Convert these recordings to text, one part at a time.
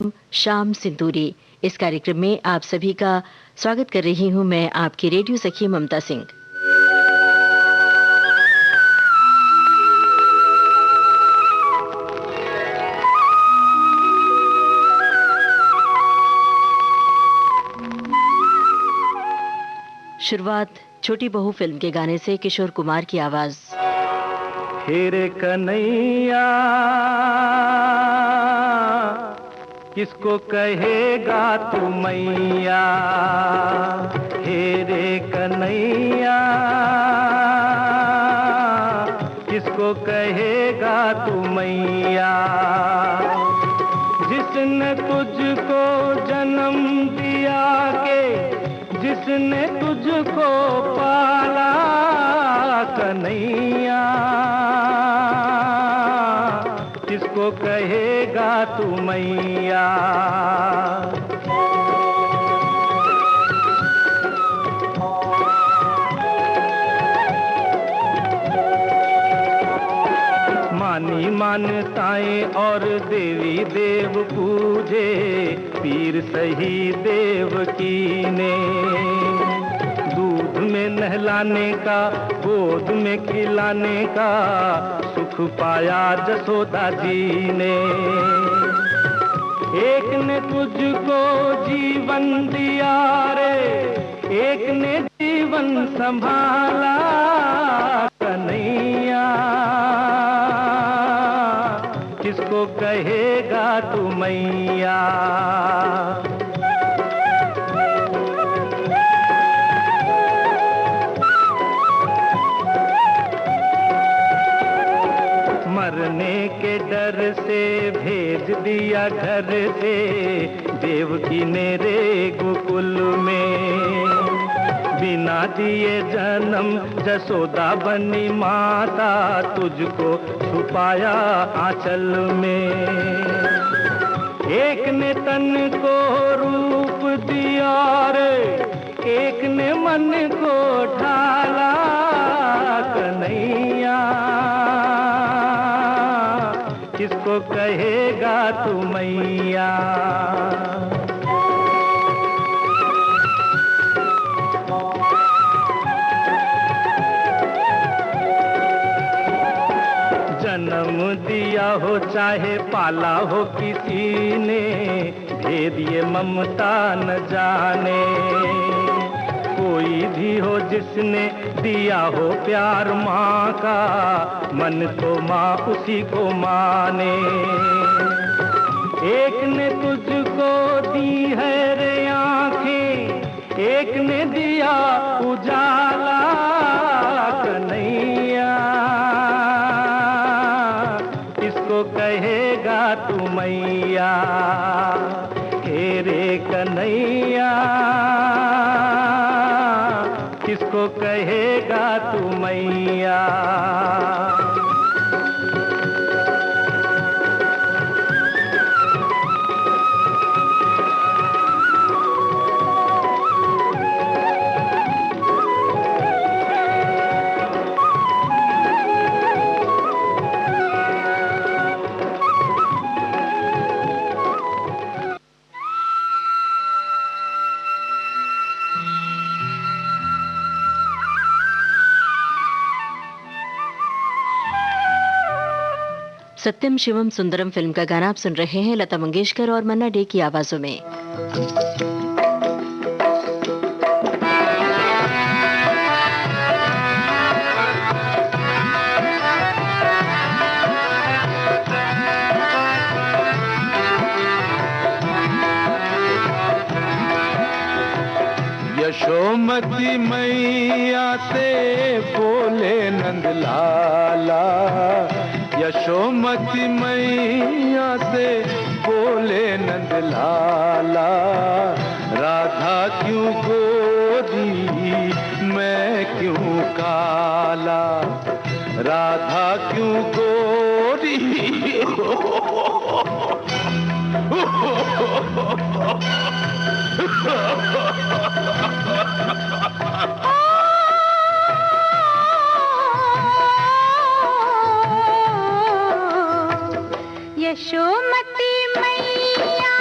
शाम सिंदूरी। इस कार्यक्रम में आप सभी का स्वागत कर रही हूं मैं, आपकी रेडियो सखी ममता सिंह। शुरुआत छोटी बहू फिल्म के गाने से, किशोर कुमार की आवाज। हेरे कन्हैया किसको कहेगा तू मैया, हेरे कन्हैया किसको कहेगा तू मैया। जिसने तुझको जन्म दिया के, जिसने तुझको पाला कन्हैया, किसको कहेगा तू मैया। मानी मान्यताएं और देवी देव पूजे, पीर सही देवकी ने। दूध में नहलाने का, गोद में खिलाने का सुख पाया जसोदा जी ने। एक ने तुझको जीवन दिया रे, एक ने जीवन संभाला कन्हैया, किसको कहेगा तू मैया। मरने के डर से भेज दिया घर से देवकी ने रे गोकुल में। बिना दिए जन्म जसोदा बनी माता, तुझको छुपाया आंचल में। एक ने तन को रूप दिया रे, एक ने मन को ढाला कन्हैया, किसको कहेगा तू मैया। जन्म दिया हो चाहे पाला हो किसी ने, भेद ये ममता न जाने। कोई भी हो जिसने दिया हो प्यार माँ का, मन तो माँ उसी को माने। एक ने तुझको दी है रे आँखें, एक ने दिया उजाला कन्हैया, किसको कहेगा तू मैया। हेरे कन्हैया किसको कहेगा तू मैया। सत्यम शिवम सुंदरम फिल्म का गाना आप सुन रहे हैं, लता मंगेशकर और मन्ना डे की आवाजों में। यशोमती मैया से बोले नंदलाला, यशोमती मैया से बोले नंदलाला। राधा क्यों गोरी मैं क्यों काला, राधा क्यों गोरी यशोमती मैया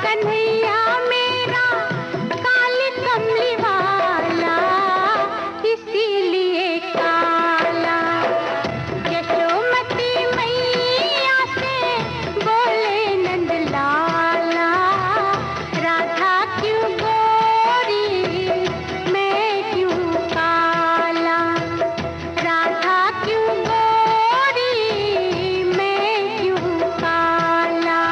कन्हैया मेरा काली कमली वाला, इसीलिए काला। यशोमती मैया से बोले नंद लाला, राधा क्यों गोरी मैं क्यों काला, राधा क्यों गोरी मैं क्यों काला।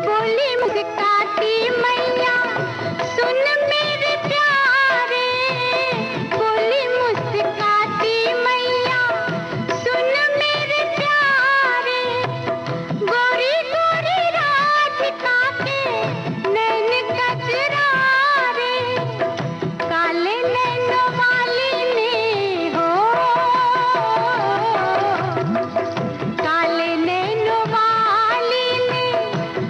बोली मुस्काती मैया सुन मेरे प्यारे, बोली मुस्काती मैया सुन मेरे प्यारे, गोरी गोरी राधिका के नैन कजरारे, काले नैनों वाली ने हो, काले नैनों वाली ने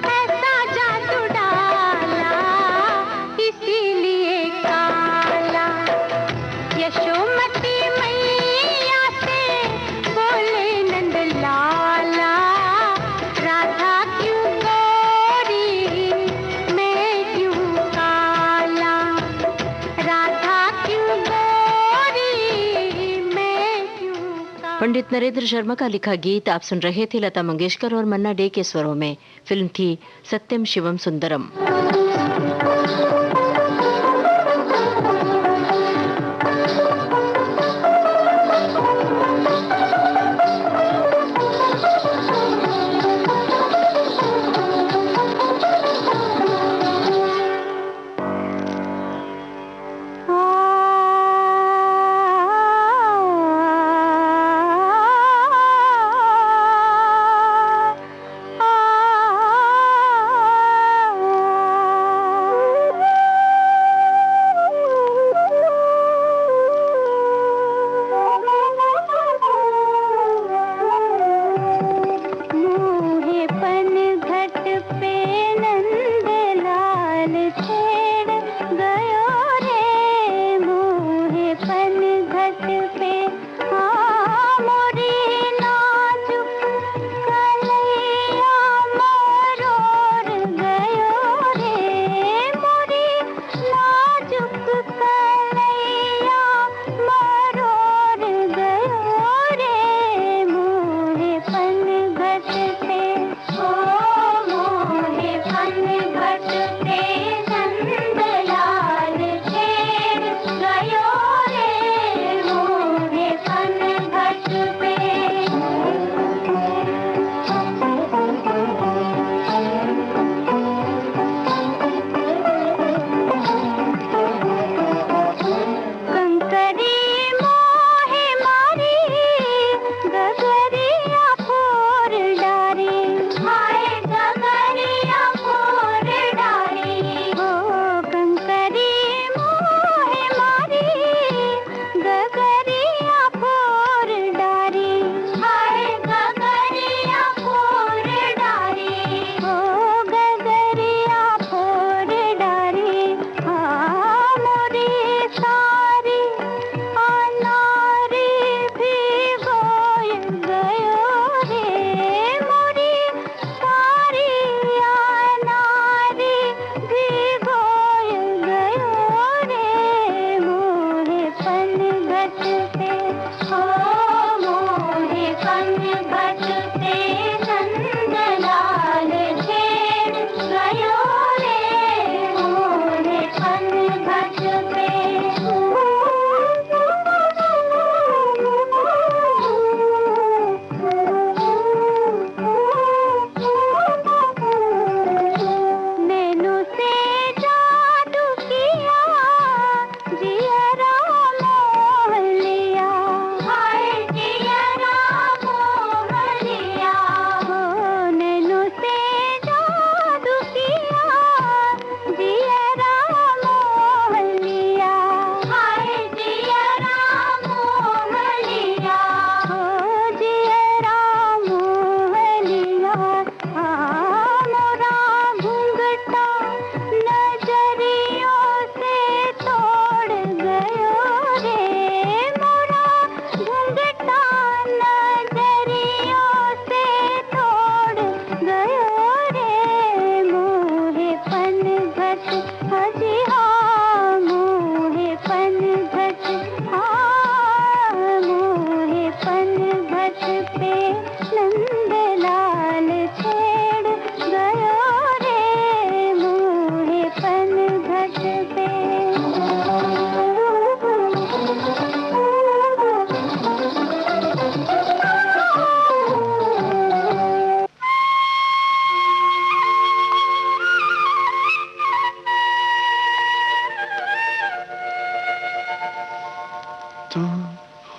ऐसा जादू डाला, इसीलिए काला। यशोमती मैया से बोले नंद लाला, राधा क्यों गोरी मैं क्यों काला, राधा क्यों गोरी मैं क्यों काला। पंडित नरेंद्र शर्मा का लिखा गीत आप सुन रहे थे लता मंगेशकर और मन्ना डे के स्वरों में। फिल्म थी सत्यम शिवम सुंदरम। आ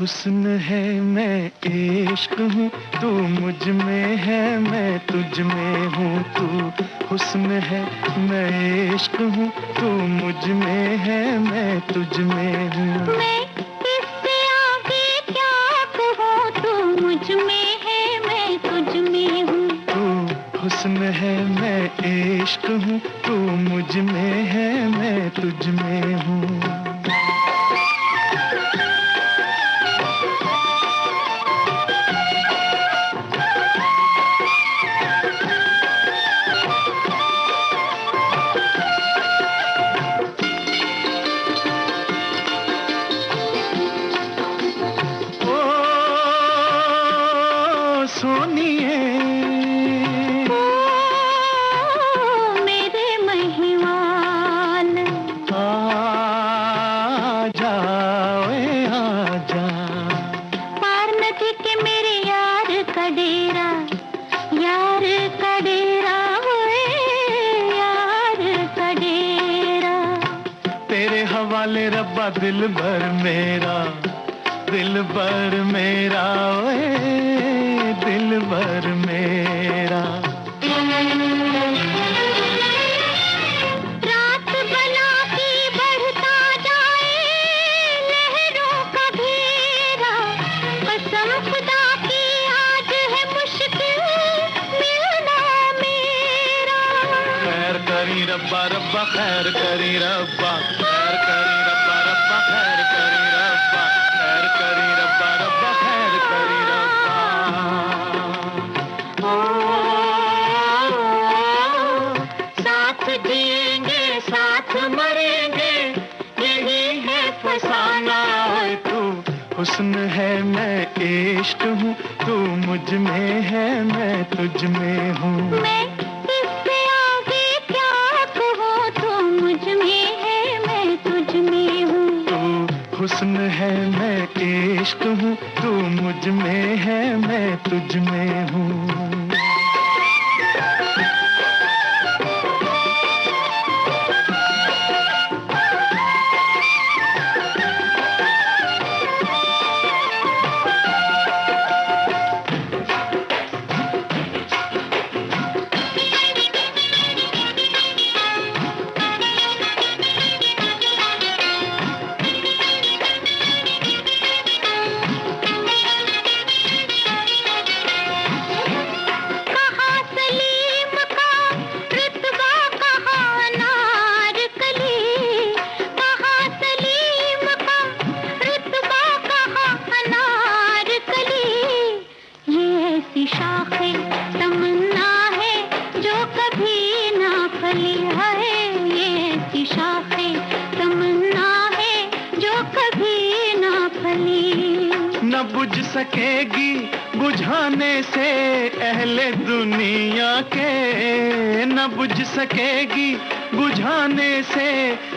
हुस्न है मैं इश्क हूँ, तू मुझ में है मैं तुझ में हूँ। तू हुस्न है मैं इश्क हूँ, तू मुझ में है मैं तुझ में हूँ। मैं इससे आगे क्या कहूँ, तू मुझ में है मैं तुझ में हूँ। तू हुस्न है मैं इश्क हूँ, तू मुझ में है मैं तुझ में हूँ। सोनिए मेरे महिवान, आजा ओए आजा। पार नदी के मेरे यार का डेरा, यार का डेरा हुए, यार का डेरा। तेरे हवाले रब्बा दिल भर मेरा, दिल भर मेरा ओए दिल भर मेरा। रात बला की बढ़ता जाए लहरों का घेरा, कसम खुदा की आज है मुश्किल मिलना मेरा। खैर करी रब्बा रब्बा खैर करी रब्बा, खैर करी रब्बा रब्बा खैर करी रब्बा, खैर करी रब्बा रब्बा खैर करी रब्बा। साथ जिएंगे साथ मरेंगे, यही है फसाना। ओए तू हुस्न है मैं इश्क हूँ, तू मुझ में है मैं तुझ में हूँ। मैं इससे आगे क्या कहूँ, तू मुझ में है मैं तुझ में हूँ। तू हुस्न है मैं इश्क हूँ, तू मुझ में है मैं तुझ में हूँ। शाखें तमन्ना है जो कभी ना फली है, ये ऐसी शाखें तमन्ना है जो कभी ना फली। न बुझ सकेगी बुझाने से अहले दुनिया के, न बुझ सकेगी बुझाने से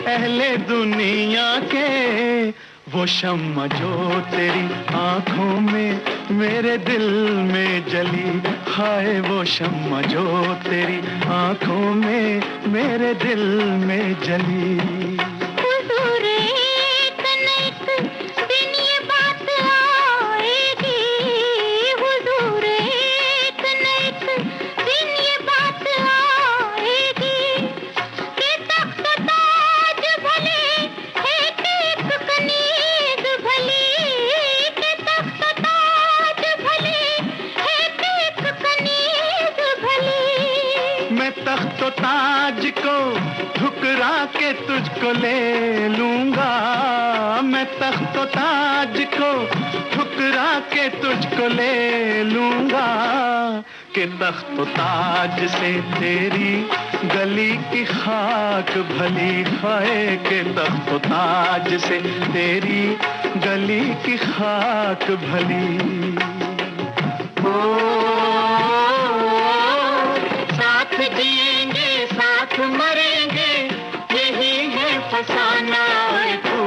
अहले दुनिया के। वो शम्मा जो तेरी आंखों में मेरे दिल में जली, हाय वो शम्मा जो तेरी आंखों में मेरे दिल में जली। हुजूर एक न एक दिन ये बात आएगी, हुजूर एक न एक दिन ये बात आएगी कि तख्त ताज भले है कि एक कनीज भली, कि तख्त ताज भले है कि एक कनीज भली। मैं तख्त ताज को ठुकरा के तुझको ले लूंगा, मैं तख्त ताज को ठुकरा के तुझको ले लूंगा। कि तख्त ताज से तेरी गली की खाक भली है, कि तख्त ताज से तेरी गली की खाक भली। साथ जिएंगे साथ मरेंगे, यही है फसाना। तू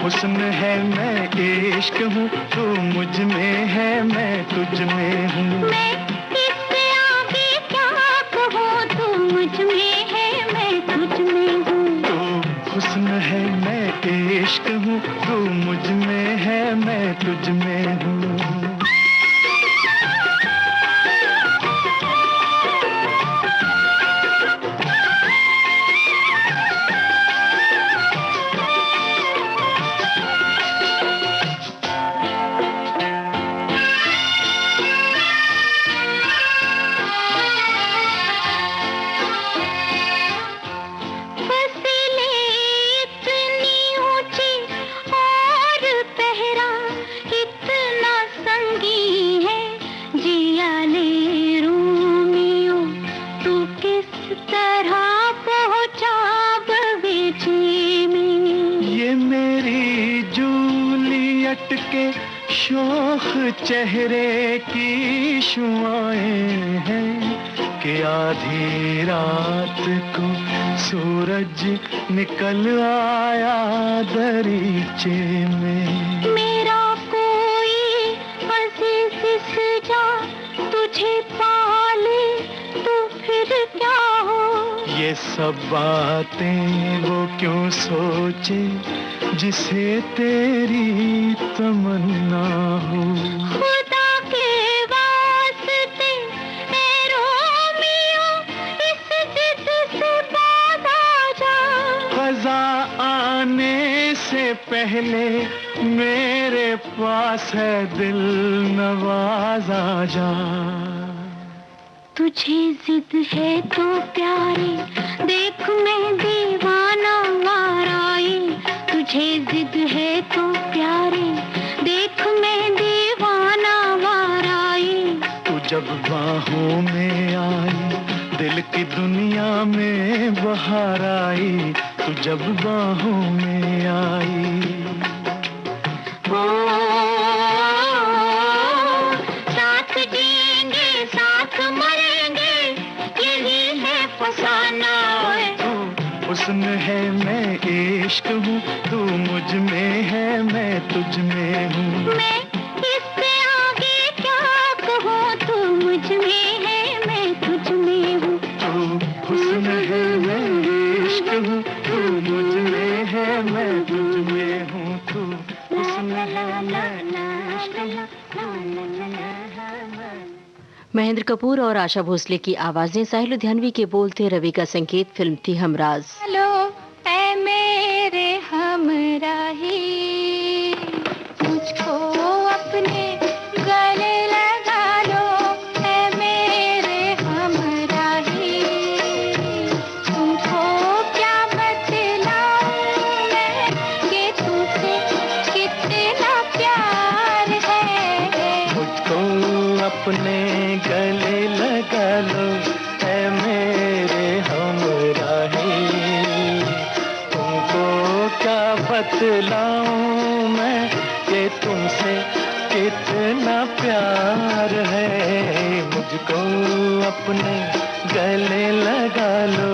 हुस्न है मैं इश्क हूँ, तू मुझ में है मैं तुझ में हूँ। मैं इससे आगे क्या कहूँ, तू मुझ में है मैं तुझ में हूँ। तू हुस्न है मैं इश्क हूँ, तू मुझ में है मैं तुझ में हूँ। के शोख चेहरे की शुआएं हैं कि आधी रात को सूरज निकल आया दरीचे में। मेरा कोई अजीज सजा तुझे पाले तो फिर क्या हो। ये सब बातें वो क्यों सोचे जिसे तेरी तमन्ना हो। खुदा के वास्ते ऐ रोमियो इस जिद से बाज आ जा। क़ज़ा आने से पहले मेरे पास है दिल नवाज आ जा। तुझे जिद है तो प्यारे देख मैं दीवाना वाराई। तुझे जिद है तो प्यारे देख मैं दीवाना वाराई। तू जब बाहों में आई दिल की दुनिया में बहार आई। तू जब बाहों में आई। साथ जिएंगे साथ मरेंगे यही है फसाना। हुस्न है मैं इश्क हूँ तू मुझ में है मैं तुझ में हूँ। मैं इससे आगे क्या कहूँ तू मुझ में है मैं तुझ में हूँ। तू हुस्न है मैं इश्क हूँ तू मुझ में है मैं तुझ में हूँ। तू हुस्न है मैं इश्क हूँ तू मुझ में है मैं। महेंद्र कपूर और आशा भोसले की आवाजें, साहिल लुधियानवी के बोल थे, रवि का संगीत, फिल्म थी हमराज। हेलो ऐ मेरे हमराही मुझको अपने गले लगा लो। ऐ मेरे हमराही तुमको क्या बतलाऊं मैं कि तुमसे कितना प्यार है। मुझको अपने गले लगा लो ऐ मेरे हमराही। तुमको क्या बतलाऊं मैं कि तुमसे कितना प्यार है। मुझको अपने गले लगा लो।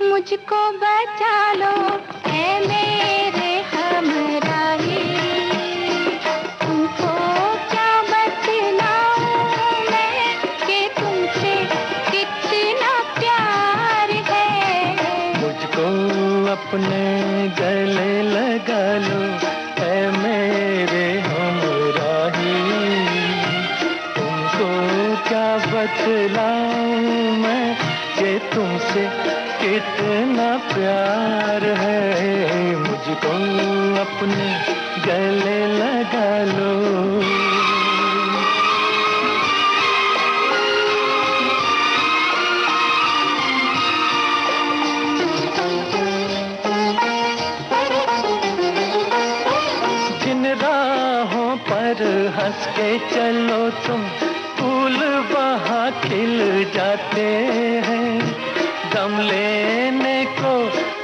मुझको बचा लो ऐ मेरे हमराही। तुमको क्या बतलाऊं मैं कि तुमसे कितना प्यार है। मुझको अपने गले लगा लो ऐ मेरे हमराही। तुमको क्या बतलाऊं मैं कि तुमसे कितना प्यार है। मुझको अपने गले लगा लो। पर हंस के चलो तुम, फूल वहाँ खिल जाते हैं। दम लेने को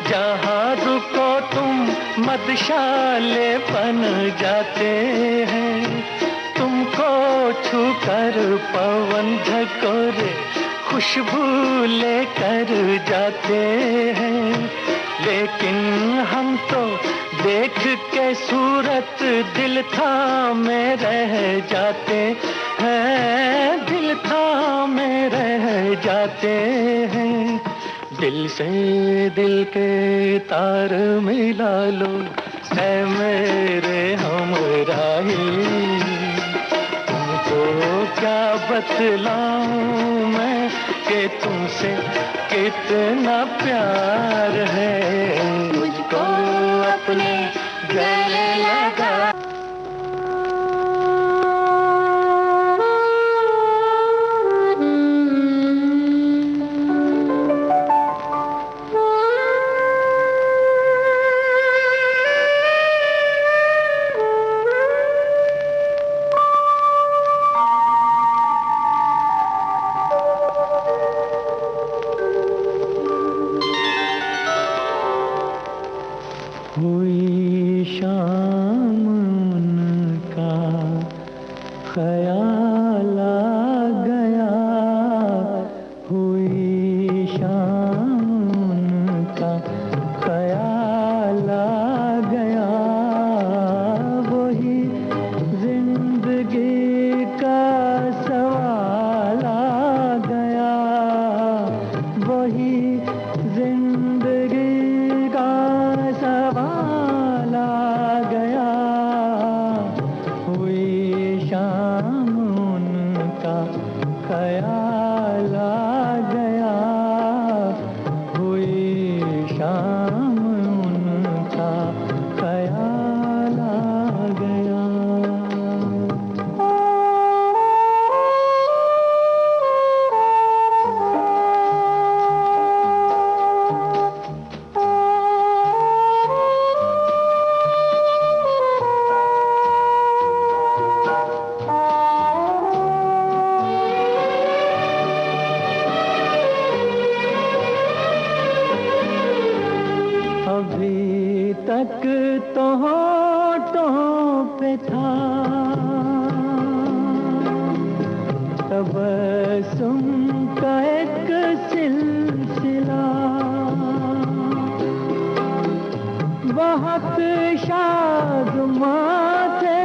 जहाँ रुको तुम, मधुशाले बन जाते हैं। तुमको छूकर पवन झकोरे खुशबू लेकर जाते हैं। लेकिन हम तो देख के सूरत दिल थामे रह जाते हैं, दिल थामे रह जाते हैं। दिल से दिल के तार मिला लो ऐ मेरे हमराही, तुमको क्या बतलाऊं मैं कि तुमसे कितना प्यार है। मुझको अपने गले लगा। हुई शाम उनका ख्याल आ गया, हुई शाम उनका ख्याल आ गया। वही जिंदगी का सवाल आ गया, वही जिंदगी का सवाल आ गया। हुई शाम उनका ख्याल आ गया, हुई शाम उनका ख्याल आ गया। अभी तक तो होठों पे था तबस्सुम का एक सिलसिला, बहुत शादमां थे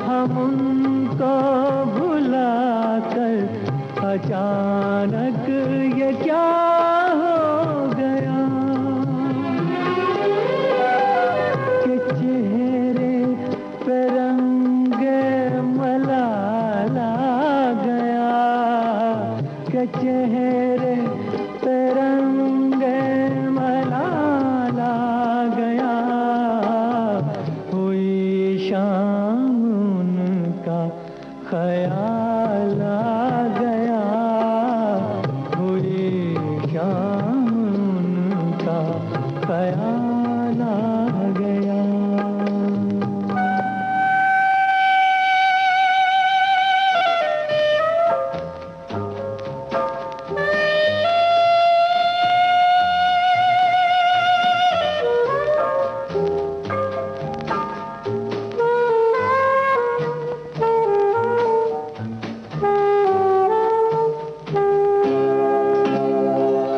हम उनको भुला कर। अचानक ये क्या हो गया कि चेहरे पे रंगे मलाल आ गया, कि चेहरे पे रंगे मलाल आ गया। हुई शाम उनका ख्याल आ गया, हुई शाम उनका ख्याल आ गया।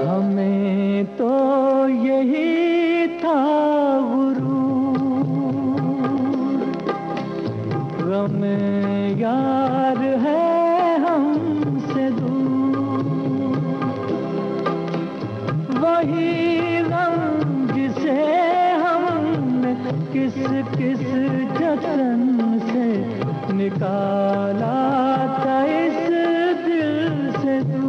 हमें तो यही था गुरूर, गम यार है हमसे दूर। वही गम जिसे हमने किस किस जतन से निकाला था इस दिल से दूर।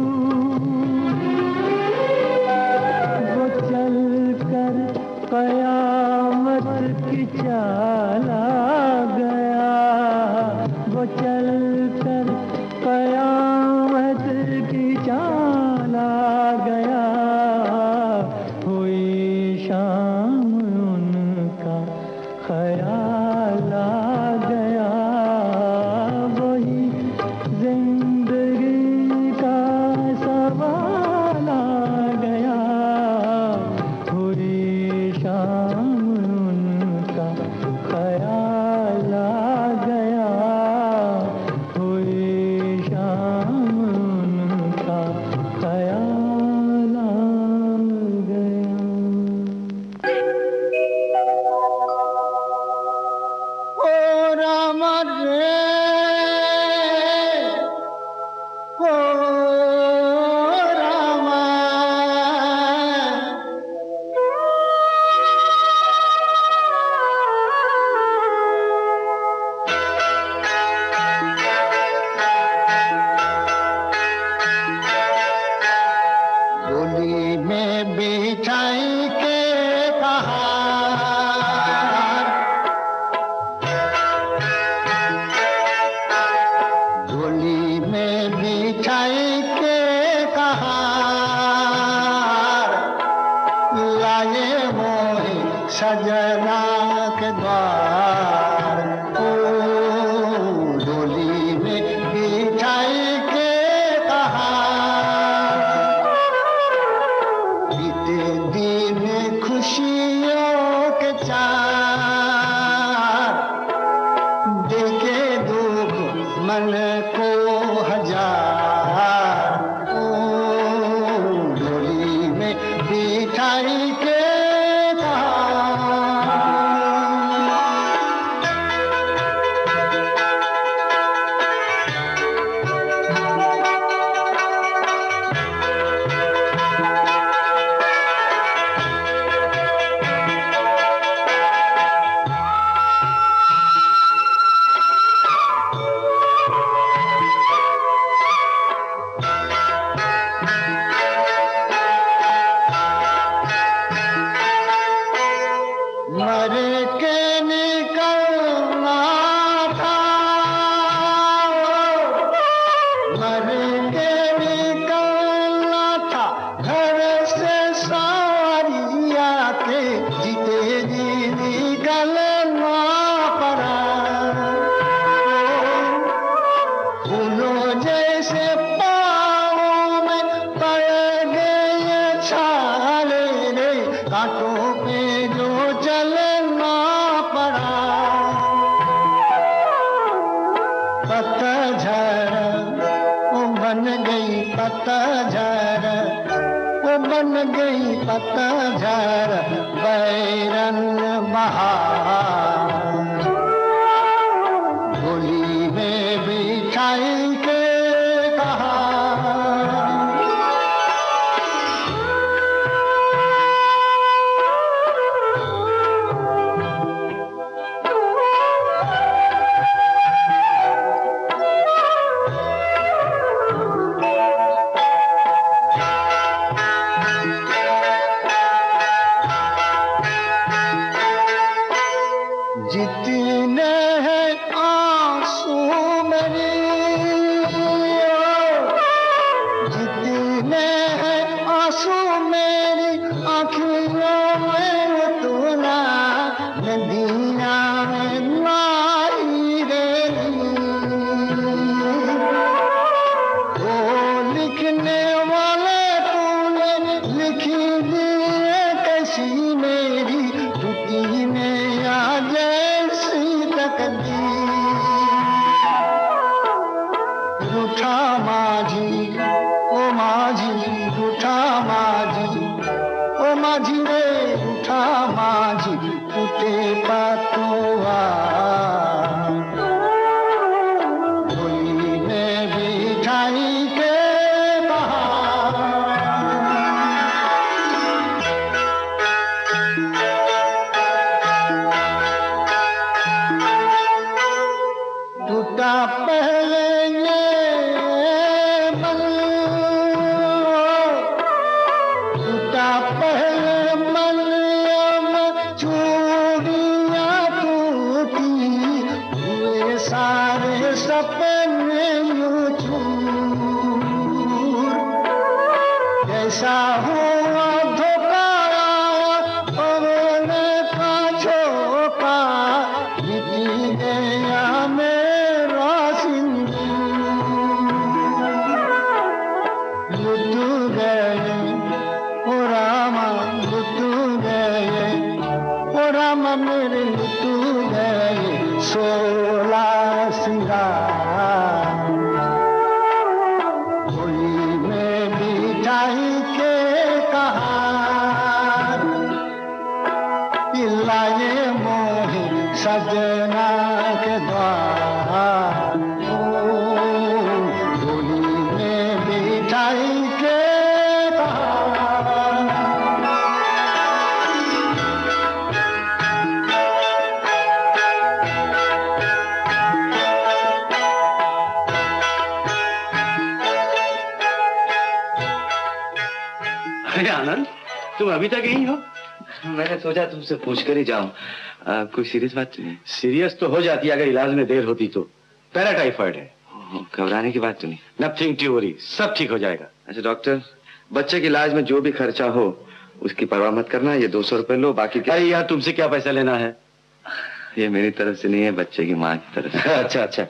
वो चल कर कयामत की चाल आ गया, वो चल कर कयामत की चाल आ गया। हुई शाम उनका ख्याल आ गया, सजना के द्वार, ओ डोली में बिठाई के कहा, बीते दिन खुशियों के चार, देखे दुख मन को हजार, ओ डोली में बिठाई के पतझड़ बैरन बहार, डोली में बिठाई के कहा, जितने हैं आंसू मेरी, जितने हैं आंसू मेरी आँखियों में उतना, नदिया में नाई रही, वो लिखने वाले तूने लिखी दिए कैसी मेरी टूटी में आज रूठा माझी, ओ माझी रूठा माझी, ओ माझी रे रूठा माझी, टूटे पातुआ, डोली में बिठाई के टूटा पहले ये मन, टूटा पहले मन, चूड़ियाँ टूटी, हुए सारे सपने यूं चूर, कैसा हुआ धोखा पवने का झोंका, मिटी गया मेरे तू गए 16 सिंगार, होली में बिठाई के कहा, पिलाए मोहे सजना के द्वार, होली में बिठाई के आनंद, तुम अभी तक यही हो? मैंने सोचा तुमसे पूछ कर ही जाऊं। कोई सीरियस बात तो नहीं? सीरियस तो हो जाती अगर इलाज में देर होती तो। पैराटाइफाइड है। घबराने की बात तो नहीं? नथिंग टू वरी, सब ठीक हो जाएगा। अच्छा डॉक्टर, बच्चे के इलाज में जो भी खर्चा हो उसकी परवाह मत करना, ये 200 रुपए लो, बाकी क्या। अरे यार, तुमसे क्या पैसा लेना है? ये मेरी तरफ से नहीं है, बच्चे की माँ की तरफ से। अच्छा अच्छा,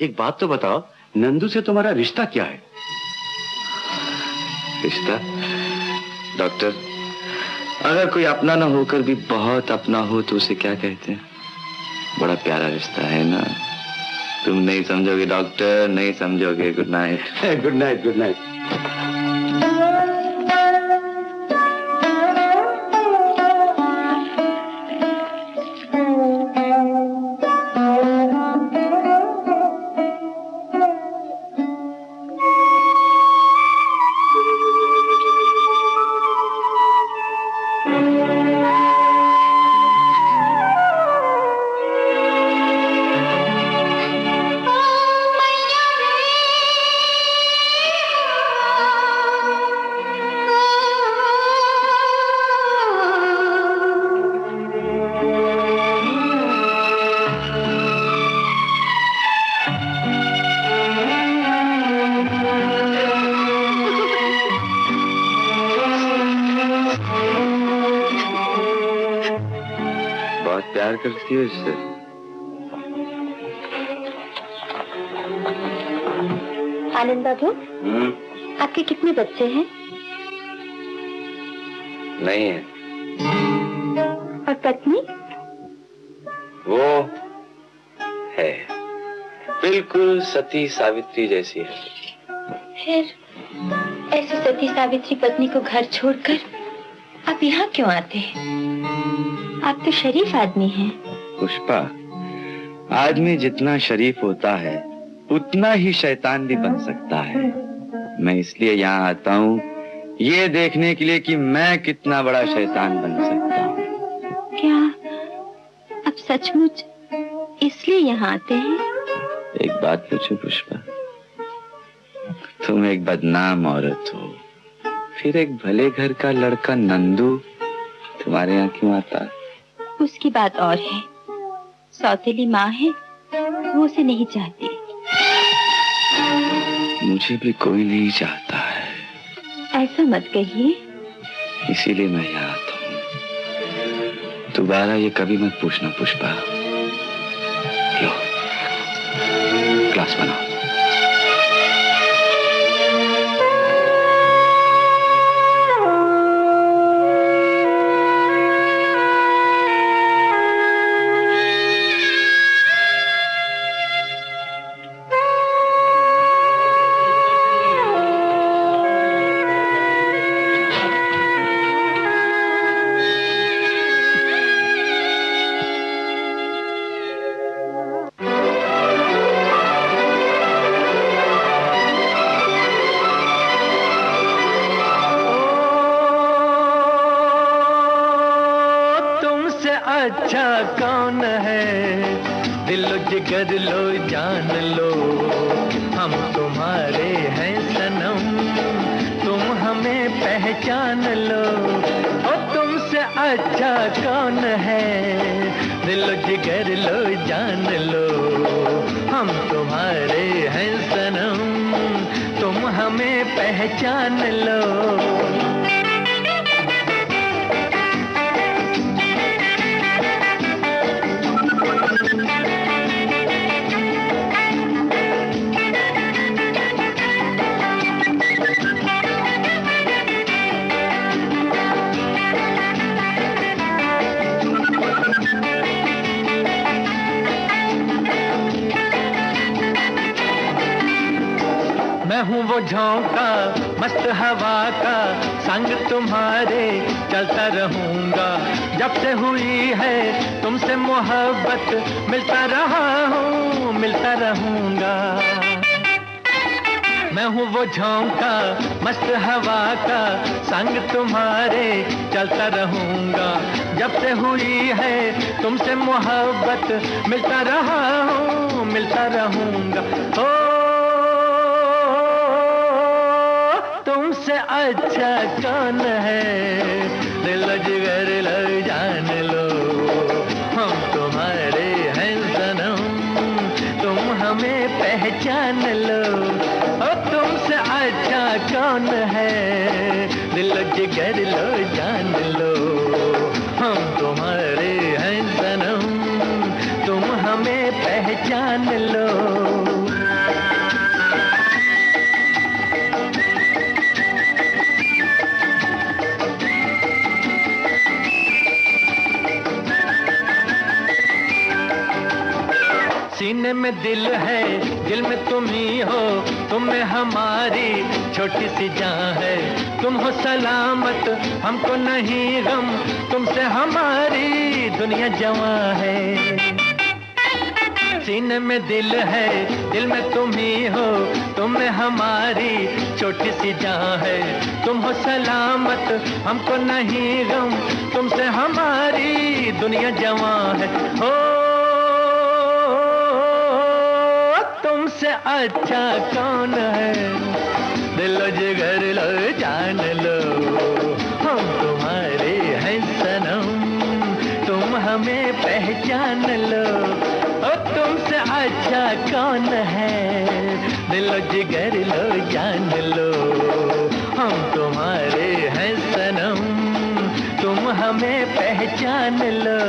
एक बात तो बताओ, नंदू से तुम्हारा रिश्ता क्या है? रिश्ता? डॉक्टर, अगर कोई अपना ना होकर भी बहुत अपना हो तो उसे क्या कहते हैं? बड़ा प्यारा रिश्ता है ना। तुम नहीं समझोगे डॉक्टर, नहीं समझोगे। Good night. Good night, good night. प्यार करती हो इससे? आनंद बाबू, आपके कितने बच्चे हैं? नहीं है। और पत्नी? वो है, बिल्कुल सती सावित्री जैसी है। फिर ऐसी सती सावित्री पत्नी को घर छोड़कर आप यहाँ क्यों आते हैं? आप तो शरीफ आदमी हैं। पुष्पा, आदमी जितना शरीफ होता है उतना ही शैतान भी बन सकता है। मैं इसलिए यहाँ आता हूँ ये देखने के लिए कि मैं कितना बड़ा शैतान बन सकता हूँ। क्या आप सचमुच इसलिए यहाँ आते हैं? एक बात पूछूं पुष्पा, तुम एक बदनाम औरत हो, फिर एक भले घर का लड़का नंदू तुम्हारे यहाँ क्यों आता है? उसकी बात और है। सौतेली माँ है, वो उसे नहीं चाहती। मुझे भी कोई नहीं चाहता है। ऐसा मत कहिए। इसीलिए मैं यहाँ आता हूँ। दोबारा ये कभी मत पूछना पुष्पा। लो, ग्लास बनाओ। अच्छा कौन है, दिलो जिगर लो जान लो, हम तुम्हारे हैं सनम, तुम हमें पहचान लो। ओ तुमसे अच्छा कौन है, दिलो जिगर लो जान लो, हम तुम्हारे हैं सनम, तुम हमें पहचान लो। मैं हूँ वो झोंका मस्त हवा का, संग तुम्हारे चलता रहूंगा। जब से हुई है तुमसे मोहब्बत, मिलता रहा हूँ मिलता रहूंगा। मैं हूँ वो झोंका मस्त हवा का, संग तुम्हारे चलता रहूंगा। जब से हुई है तुमसे मोहब्बत, मिलता रहा हूँ मिलता रहूंगा। ओ तुमसे अच्छा कौन है, दिल जिगर लो जान लो, हम तुम्हारे हैं सनम, तुम हमें पहचान लो। ओ तुमसे अच्छा कौन है, दिल जिगर लो जान लो, हम तुम्हारे हैं सनम, तुम हमें पहचान लो। सीने में दिल है, दिल में तुम ही हो, तुम में हमारी छोटी सी जान है। तुम हो सलामत, हमको नहीं गम, तुमसे हमारी दुनिया जवां है। सीने में दिल है, दिल में तुम ही हो, तुम में हमारी छोटी सी जान है। तुम हो सलामत, हमको नहीं गम, तुमसे हमारी दुनिया जवां है। हो तुमसे अच्छा कौन है, दिलो जिगर लो जान लो, हम तुम्हारे हैं सनम, तुम हमें पहचान लो। ओ तुमसे अच्छा कौन है, दिलो जिगर लो जान लो, हम तुम्हारे हैं सनम, तुम हमें पहचान लो।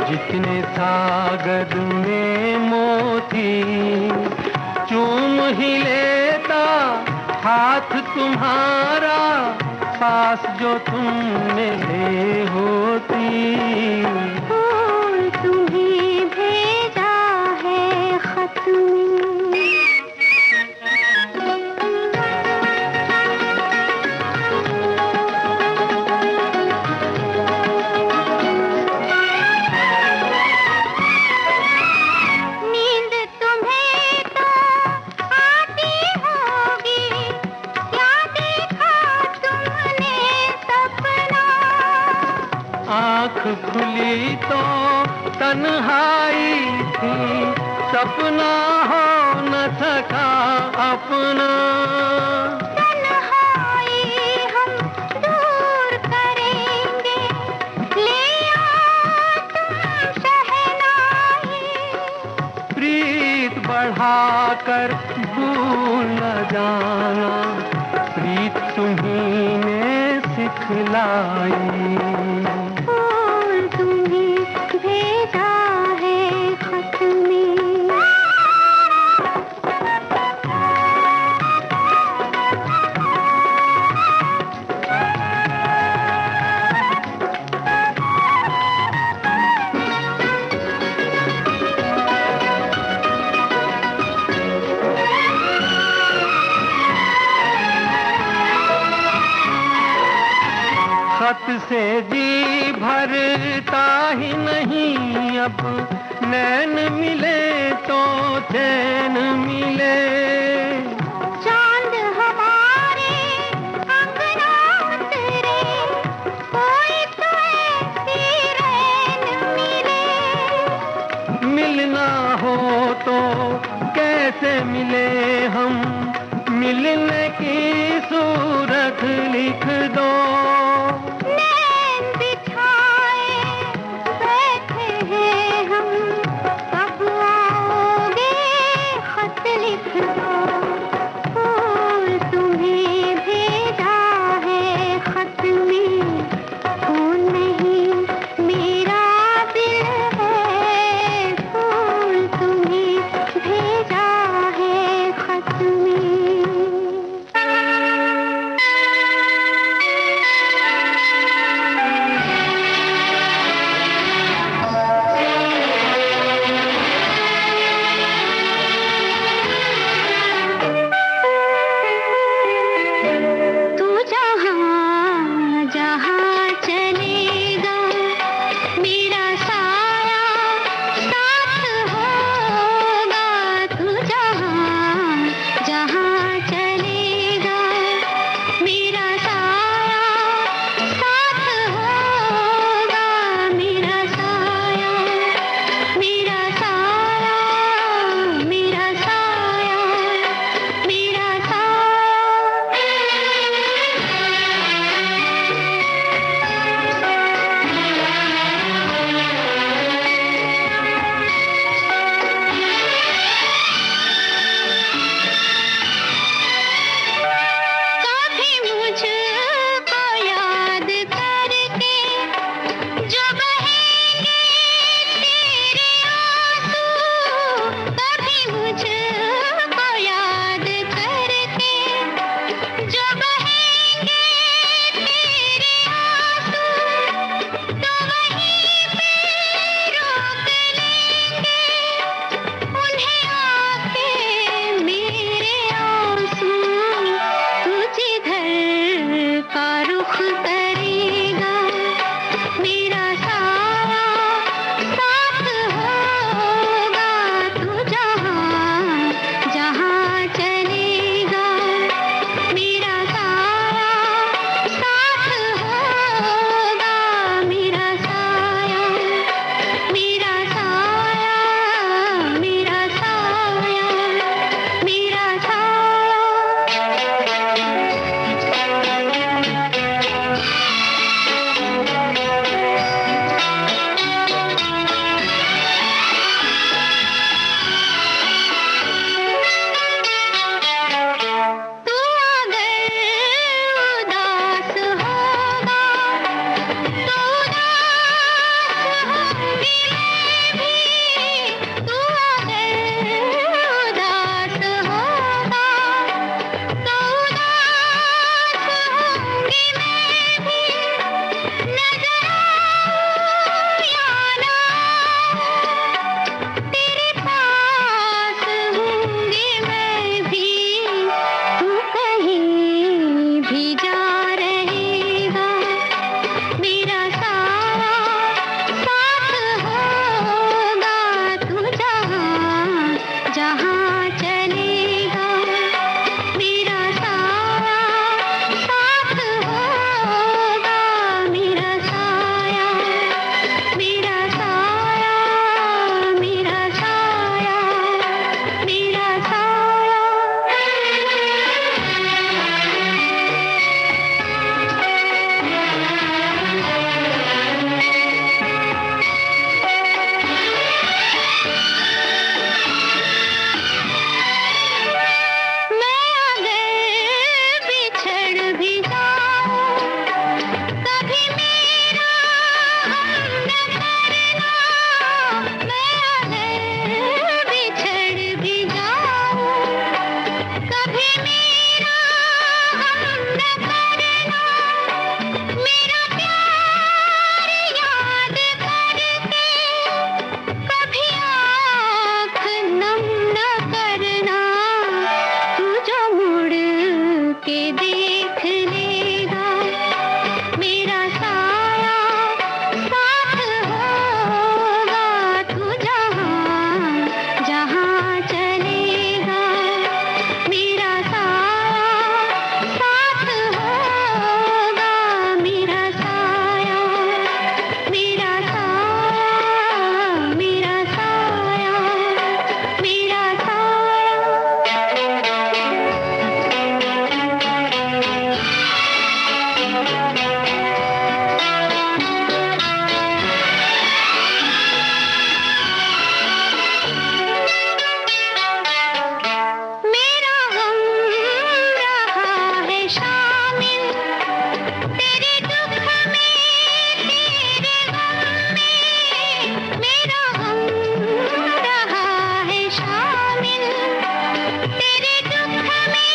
जितने सागर में मोती, चूम ही लेता हाथ तुम्हारा, पास जो तुम मेरे होती। फूल तुम्हें भेजा है खत में, आँख खुली तो तन्हाई थी, सपना हो न सका अपना। तन्हाई हम दूर करेंगे, ले आओ तुम शहनाई। प्रीत बढ़ाकर भूल न जाना, प्रीत तुम्ही ने सिखलाई। भेजा है खत में, खत से जी भरता ही नहीं, अब नैन मिले तो चैन मिले। चांद हमारे अंगना उतरे, कोई तो ऐसी रैन मिले। मिलना हो तो कैसे मिले हम, मिलने की सूरत लिख दो। रुख करेगा मेरा साया साथ होगा तू जहाँ जहाँ चलेगा मेरा साया साथ होगा मेरा साया मेरा साया मेरा साया मेरा तू अगर उदास होगा तो उदास होंगी मैं भी तू अगर उदास होगा तो उदास होंगी मैं भी नजर आऊं या ना तेरे पास हूँगी मैं भी तू कहीं भी जा रहेगा मेरा साया साथ होगा तू जहाँ जहाँ चलेगा मेरा साया साथ होगा मेरा साया मेरा साया मेरा साया मेरा साया मैं अगर बिछड़ भी जाऊं कभी मेरा हम न करना मैं अगर बिछड़ भी जाऊं कभी मेरा हम न करना मेरा प्यार याद करके कभी आँख नम न करना तू जो मुड़ के देख लेगा मेरा साया साथ होगा तू जहाँ जहाँ चलेगा मेरा साया साथ होगा मेरा साया मेरा साया मेरा साया मेरा मेरा गम रहा है शामिल तेरे दुख में तेरे गम में मेरा गम रहा है शामिल तेरे दुख में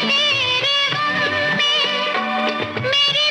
तेरे गम में मेरे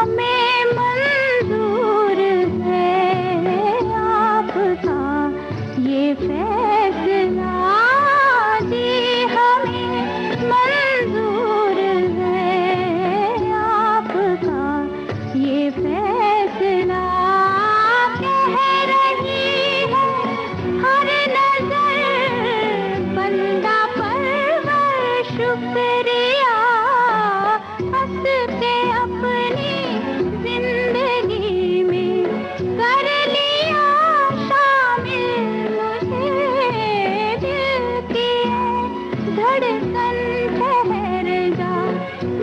हमें मंजूर है आपका ये फैसला, जी हमें मंजूर है आपका ये फैसला। कह रही है हर नजर बंदा परवर शुक्रिया, हंस के अपनी जिंदगी में कर लिया शामिल मुझे। दिल की धड़कन ठहर जा,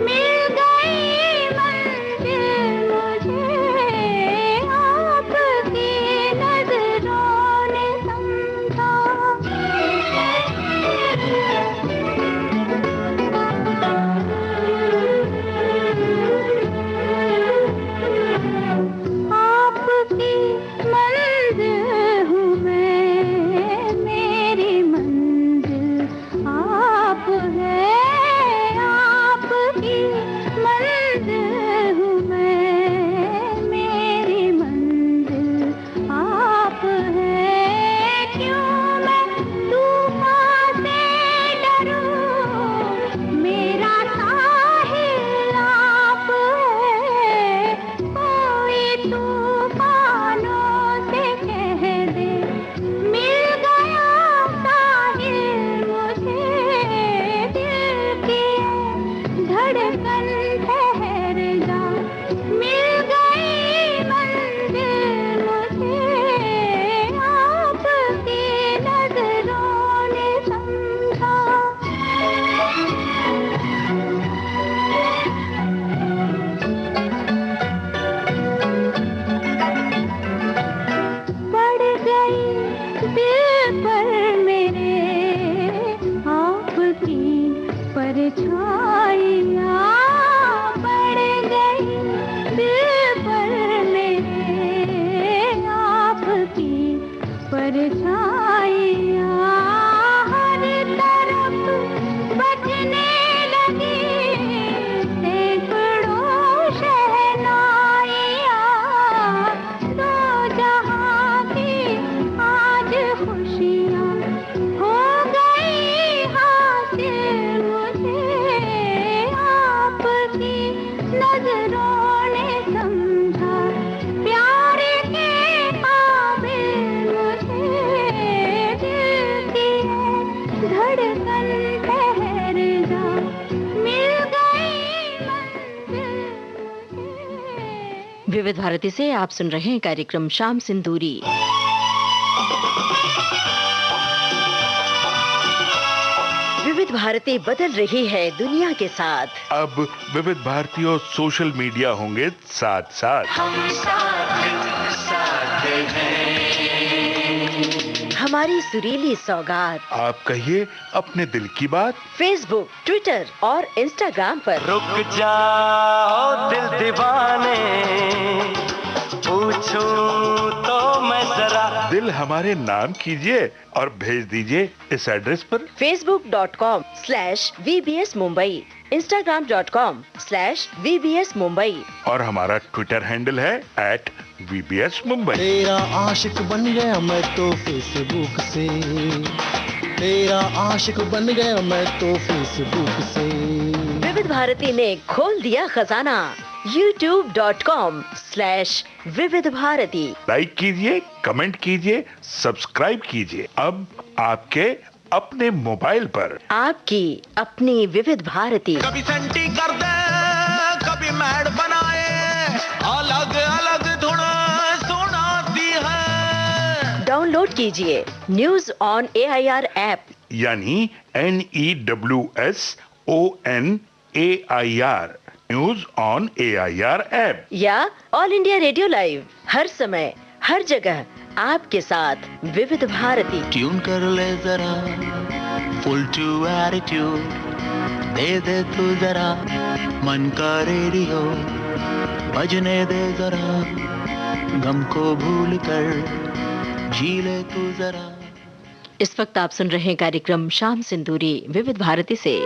मिल गई मंजिल मुझे, आपकी नजरों ने समझा। आपकी मंजिल हूँ मैं, मेरी मंजिल आप है। आपकी मंजिल हूँ मैं, मेरी मंजिल आप है। क्यों मैं तूफान से डरूं, मेरा साहिल आप है। कोई तूफानों से कह दे, मिल गया साहिल मुझे। दिल की धड़कन ठहर जा, मिल गई मंजिल मुझे, आपकी नजरों ने समझा। पड़ गई दिल पर मेरे आपकी परछाइयाँ, पड़ गई दिल पर मेरे आपकी परछाइयाँ। हर तरफ बजने लगी सैकड़ों शहनाइयाँ, दो जहाँ की आज खुशियाँ हो गई हासिल मुझे। आपकी नजरों ने समझा, प्यार के काबिल मुझे। दिल की धड़कन ठहर जा, मिल गई मंजिल मुझे। विविध भारती से आप सुन रहे हैं कार्यक्रम शाम सिंदूरी। विविध भारती बदल रही है दुनिया के साथ। अब विविध भारती और सोशल मीडिया होंगे साथ साथ। हमारी सुरीली सौगात आप कहिए अपने दिल की बात। फेसबुक, ट्विटर और इंस्टाग्राम पर। रुक जाओ दिल दीवाने, पूछूं तो मैं जरा। दिल हमारे नाम कीजिए और भेज दीजिए इस एड्रेस पर। facebook.com/VBS Mumbai, Instagram.com/VBS Mumbai और हमारा ट्विटर हैंडल है @VBS Mumbai। तेरा आशिक बन गया मैं तो फेसबुक से, तेरा आशिक बन गया मैं तो फेसबुक से। विविध भारती ने खोल दिया खजाना। youtube.com/विविध भारती। लाइक कीजिए, कमेंट कीजिए, सब्सक्राइब कीजिए। अब आपके अपने मोबाइल पर आपकी अपनी विविध भारती। कभी सेंटी कर दे, कभी मैड बनाए, अलग अलग धुन सुनाती है। डाउनलोड कीजिए न्यूज ऑन AIR ऐप, यानी NEWSONAIR news on AIR app, या ऑल इंडिया रेडियो लाइव, हर समय हर जगह आपके साथ विविध भारती। ट्यून कर ले जरा फुल टू एटीट्यूड, दे दे तू जरा मन का रेडियो, बजने दे जरा गम को भूल कर, जी ले तू जरा। इस वक्त आप सुन रहे हैं कार्यक्रम शाम सिंदूरी विविध भारती से।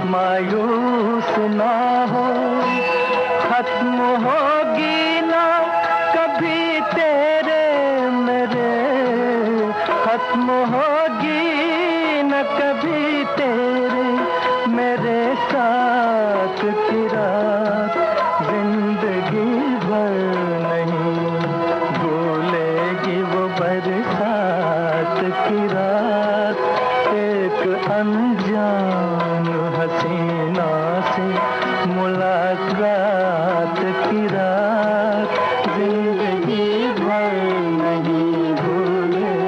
मायूस ना हो, खत्म होगी ना कभी तेरे मेरे, खत्म होगी न कभी तेरे मेरे साथ की रात, जिंदगी भर नहीं भूलेगी वो बरसात की रात, एक अनजान हसीना से मुलाकात की रात, जिंदगी भर नहीं भूलेगी।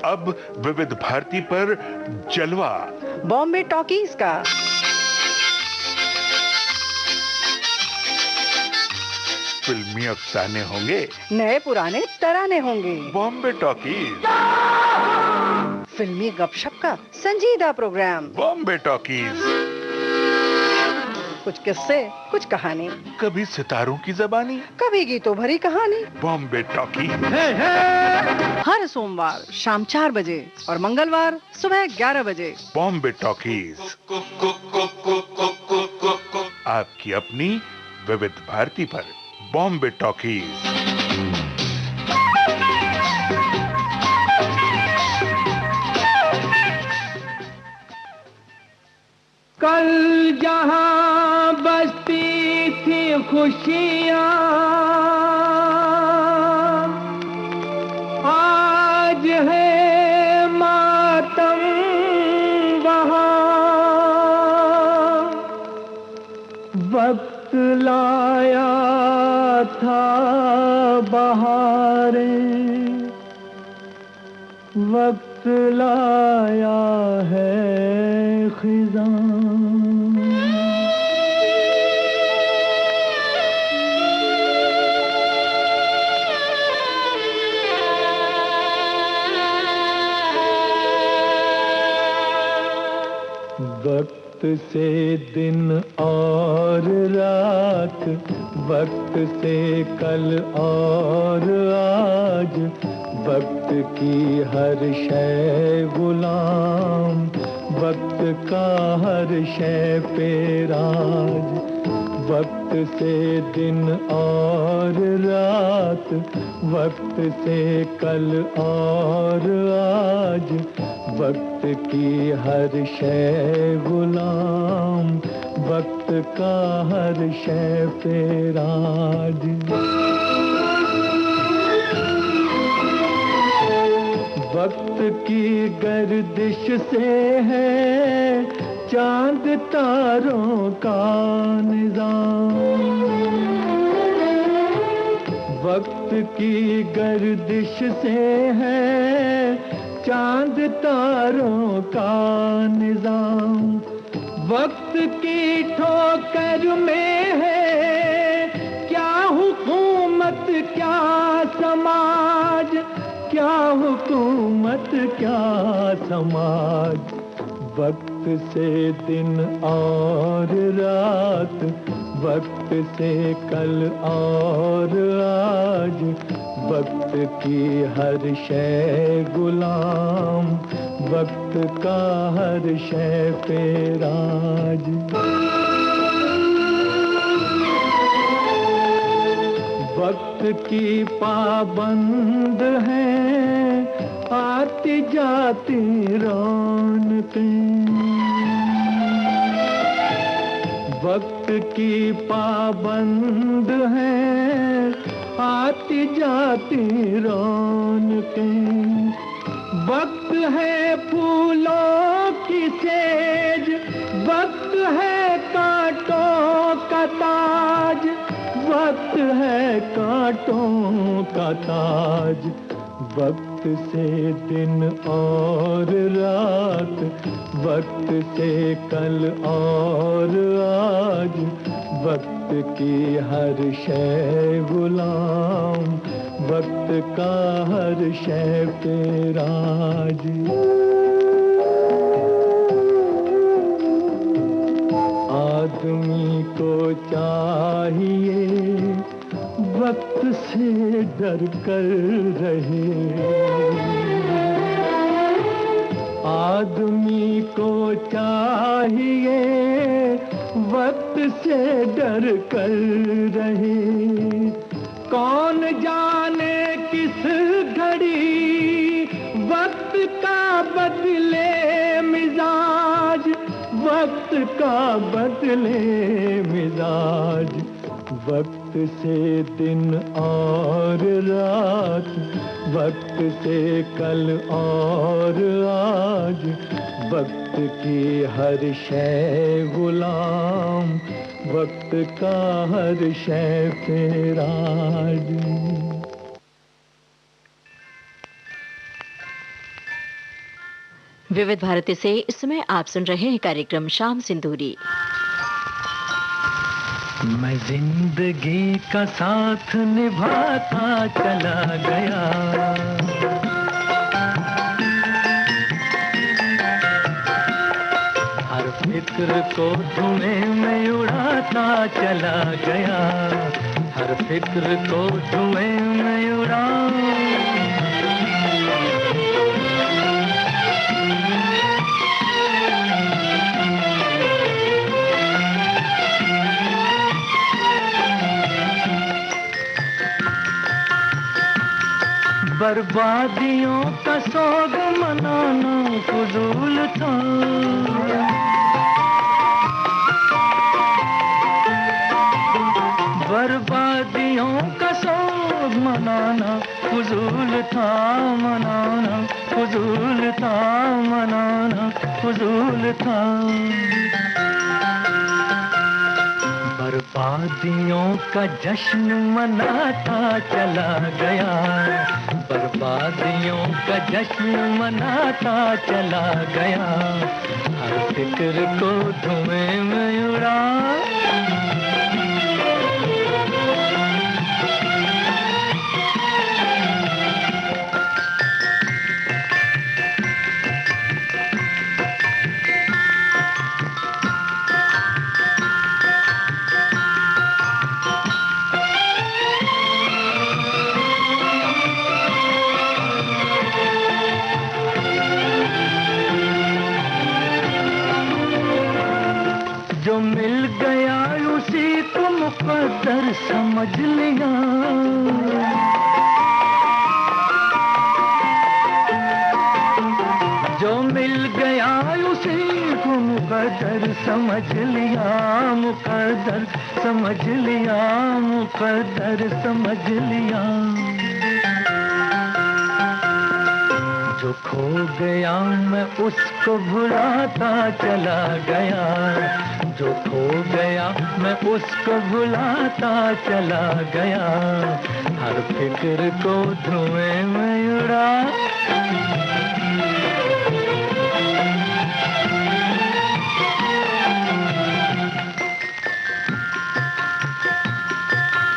अब विविध भारती पर जलवा बॉम्बे टॉकीज का फिल्मी अफसाने होंगे, नए पुराने तराने होंगे। बॉम्बे टॉकीज फिल्मी गपशप का संजीदा प्रोग्राम। बॉम्बे टॉकीज कुछ किस्से, कुछ कहानी, कभी सितारों की जबानी, कभी गीतों भरी कहानी। बॉम्बे टॉकीज हर सोमवार शाम 4 बजे और मंगलवार सुबह 11 बजे। बॉम्बे टॉकीज आपकी अपनी विविध भारती पर। बॉम्बे टॉकीज। कल जहां बसती थी खुशियां, बहारें, वक्त लाया है खिज़ां। वक्त से दिन और रात, वक्त से कल और आज, वक्त की हर शय गुलाम, वक्त का हर शय पे राज। वक्त से दिन और रात, वक्त से कल और आज, वक्त की हर शय गुलाम, वक्त का हर शय पे राज। वक्त की गर्दिश से है चांद तारों का निजाम। वक्त की गर्दिश से है चांद तारों का निजाम। वक्त की ठोकर में है क्या हुकूमत क्या समाज, क्या हुकूमत क्या समाज। वक्त से दिन और रात, वक्त से कल और आज, वक्त की हर शय गुलाम, वक्त का हर शय पे राज। वक्त की पाबंद है आती जाती रौनकें। वक्त की पाबंद है आती जाती रौनकें। वक्त है फूलों की सेज, वक्त है कांटों का ताज, वक्त है कांटों का ताज। वक्त से दिन और रात, वक्त से कल और आज, वक्त की हर शय गुलाम, वक्त का हर शय पे राज। आदमी को चाहिए वक्त से डर कर रहे। आदमी को चाहिए वक्त से डर कर रहे। कौन जाने किस घड़ी वक्त का बदले मिजाज, वक्त का बदले मिजाज। वक्त से दिन और रात, वक्त से कल और आज, वक्त की हर शय गुलाम, वक्त का हर शय पे राज। विविध भारती से इस समय आप सुन रहे हैं कार्यक्रम शाम सिंदूरी। मैं जिंदगी का साथ निभाता चला गया, हर फिक्र को धुएं में उड़ाता चला गया, हर फिक्र को धुएं में उड़ा। बर्बादियों का सोग मनाना फजूल था, बर्बादियों का सोग मनाना फजूल था, मनाना फजूल था, मनाना फजूल था। बर्बादियों का जश्न मनाता चला गया, बर्बादियों का जश्न मनाता चला गया, हर फिक्र को धुएं में उड़ा। जो मिल गया उसी को मुकद्दर समझ लिया, जो मिल गया उसी को मुकद्दर समझ लिया, मुकद्दर समझ लिया, मुकद्दर समझ लिया। जो खो गया मैं उसको भुलाता चला गया, जो खो गया मैं उसको भुलाता चला गया, हर फिक्र को धुएं में उड़ा।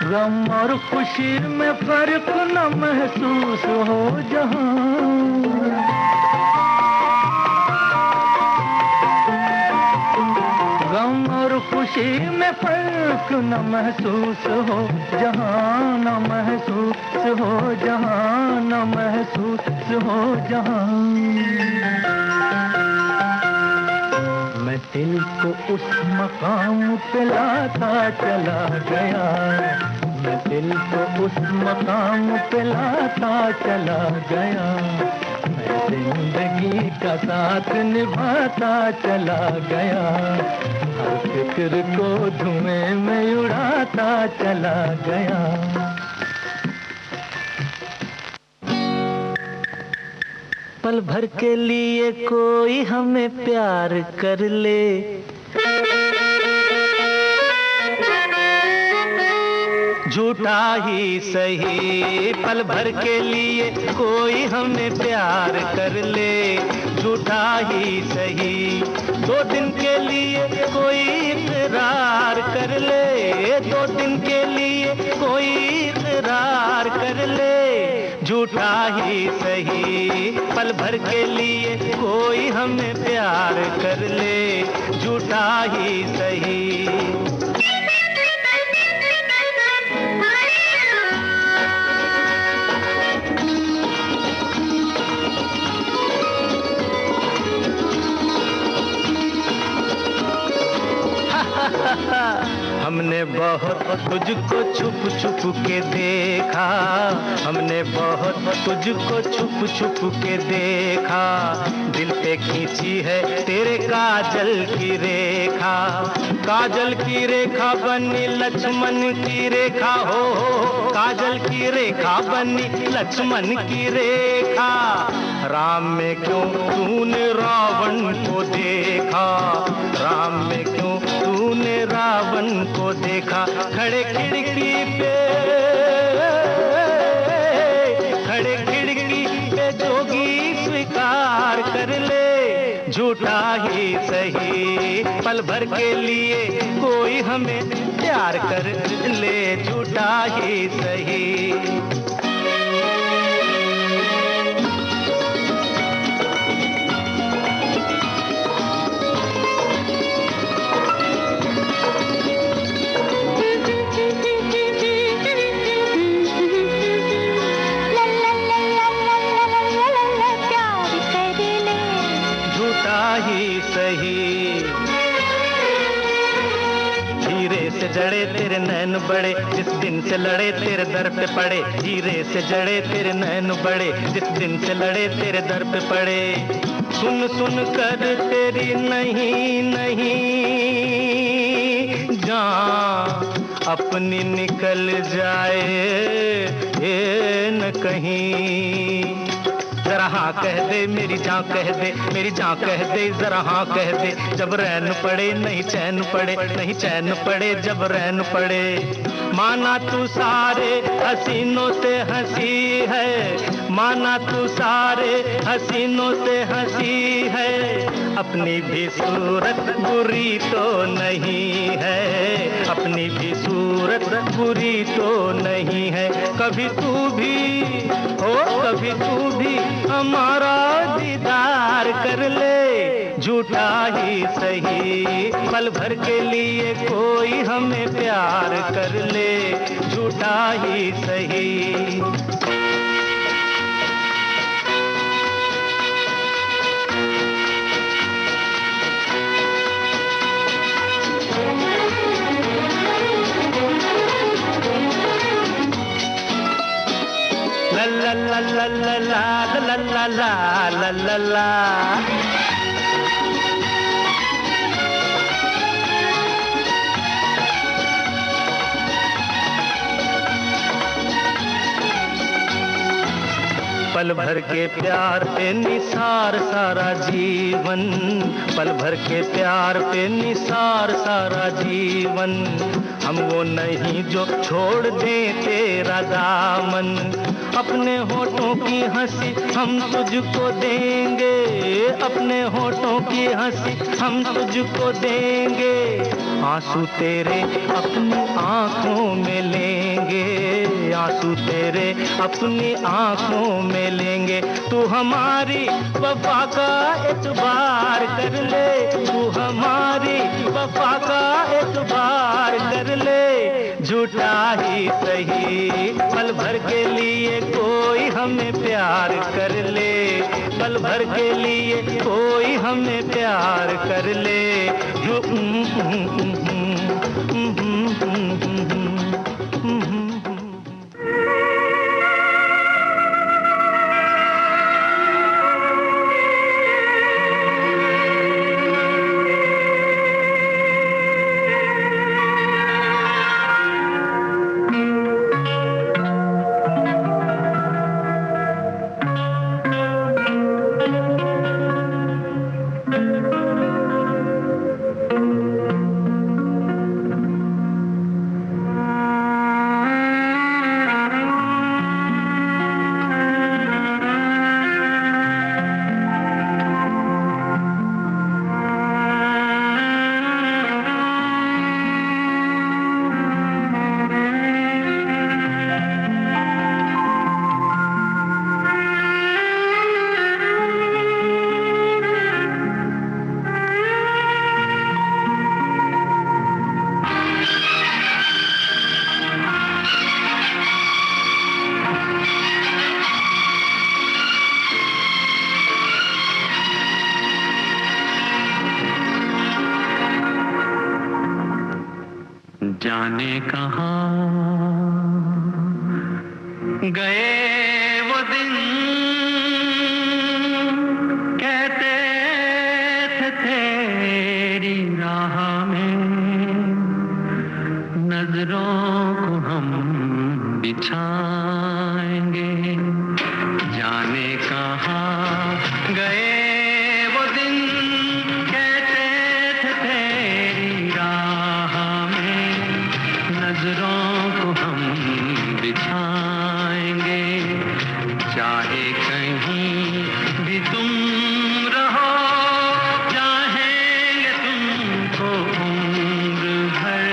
गम और खुशी में फर्क न महसूस हो जहां, गम और खुशी में फर्क न महसूस हो जहां, न महसूस हो जहां, न महसूस हो जहां। मैं दिल को उस मकाम पे लाता चला गया, मैं दिल को उस मकाम पे लाता चला गया, मैं जिंदगी का साथ निभाता चला गया, हर फिक्र को धुएं में उड़ाता चला गया। पल भर के लिए कोई हमें प्यार कर ले, झूठा ही सही, पल भर के लिए कोई हमें प्यार कर ले, झूठा ही सही, 2 दिन के लिए कोई इकरार कर ले, 2 दिन के लिए कोई इकरार कर ले, झूठा ही सही, पल भर के लिए कोई हमें प्यार कर ले, झूठा ही सही। हमने बहुत तुझको छुप छुप के देखा, हमने बहुत तुझको छुप छुप के देखा, दिल पे खींची है तेरे काजल की रेखा, काजल की रेखा बनी लक्ष्मण की रेखा, हो काजल की रेखा बनी लक्ष्मण की रेखा, राम में क्यों तूने रावण को देखा, राम में क्यों तूने रावण को देखा, खड़े खिड़की पे, खड़े खिड़की पे जोगी स्वीकार कर ले, झूठा ही सही, पल भर के लिए कोई हमें प्यार कर ले, झूठा ही सही। जड़े तेरे नैन बड़े जिस दिन से लड़े तेरे दर पे पड़े, हीरे से जड़े तेरे नैन बड़े जिस दिन से लड़े तेरे दर पे पड़े, सुन सुन कर तेरी नहीं नहीं जान अपनी निकल जाए ये न कहीं, जरा हाँ कह दे, मेरी जान कह दे, मेरी जान कह दे, जरा हाँ कह दे। जब रैन पड़े नहीं चैन पड़े, नहीं चैन पड़े जब रैन पड़े। माना तू सारे हसीनों से हंसी है, माना तू सारे हसीनों से हंसी है, अपनी भी सूरत बुरी तो नहीं है, अपनी भी सूरत बुरी तो नहीं है। कभी तू भी हो, कभी तू भी हमारा दीदार कर ले, झूठा ही सही पल भर के लिए कोई हमें प्यार कर ले, झूठा ही सही। La la la la la la la la la la la। पल भर के प्यार पे निसार सारा जीवन, पल भर के प्यार पे निसार सारा जीवन। हम वो नहीं जो छोड़ दें तेरा दामन, अपने होठों की हंसी हम तुझको देंगे, अपने होठों की हंसी हम तुझको देंगे। आंसू तेरे अपनी आंखों में लेंगे, आंसू तेरे अपनी आंखों में लेंगे। तू हमारी वफा का एतबार कर ले, तू हमारी वफा का एतबार कर ले, झूठा ही सही पल भर के लिए कोई हमें प्यार कर ले, पल भर के लिए कोई हमें प्यार कर ले। जाने कहाँ गए वो दिन, कहते थे तेरी राह में नजरों को हम बिछाएंगे। जाने कहाँ गए वो दिन, कहते थे तेरी राह में नजरों को हम बिछाएंगे। चाहे कहीं भी तुम रहो, चाहेंगे तुमको उम्र भर,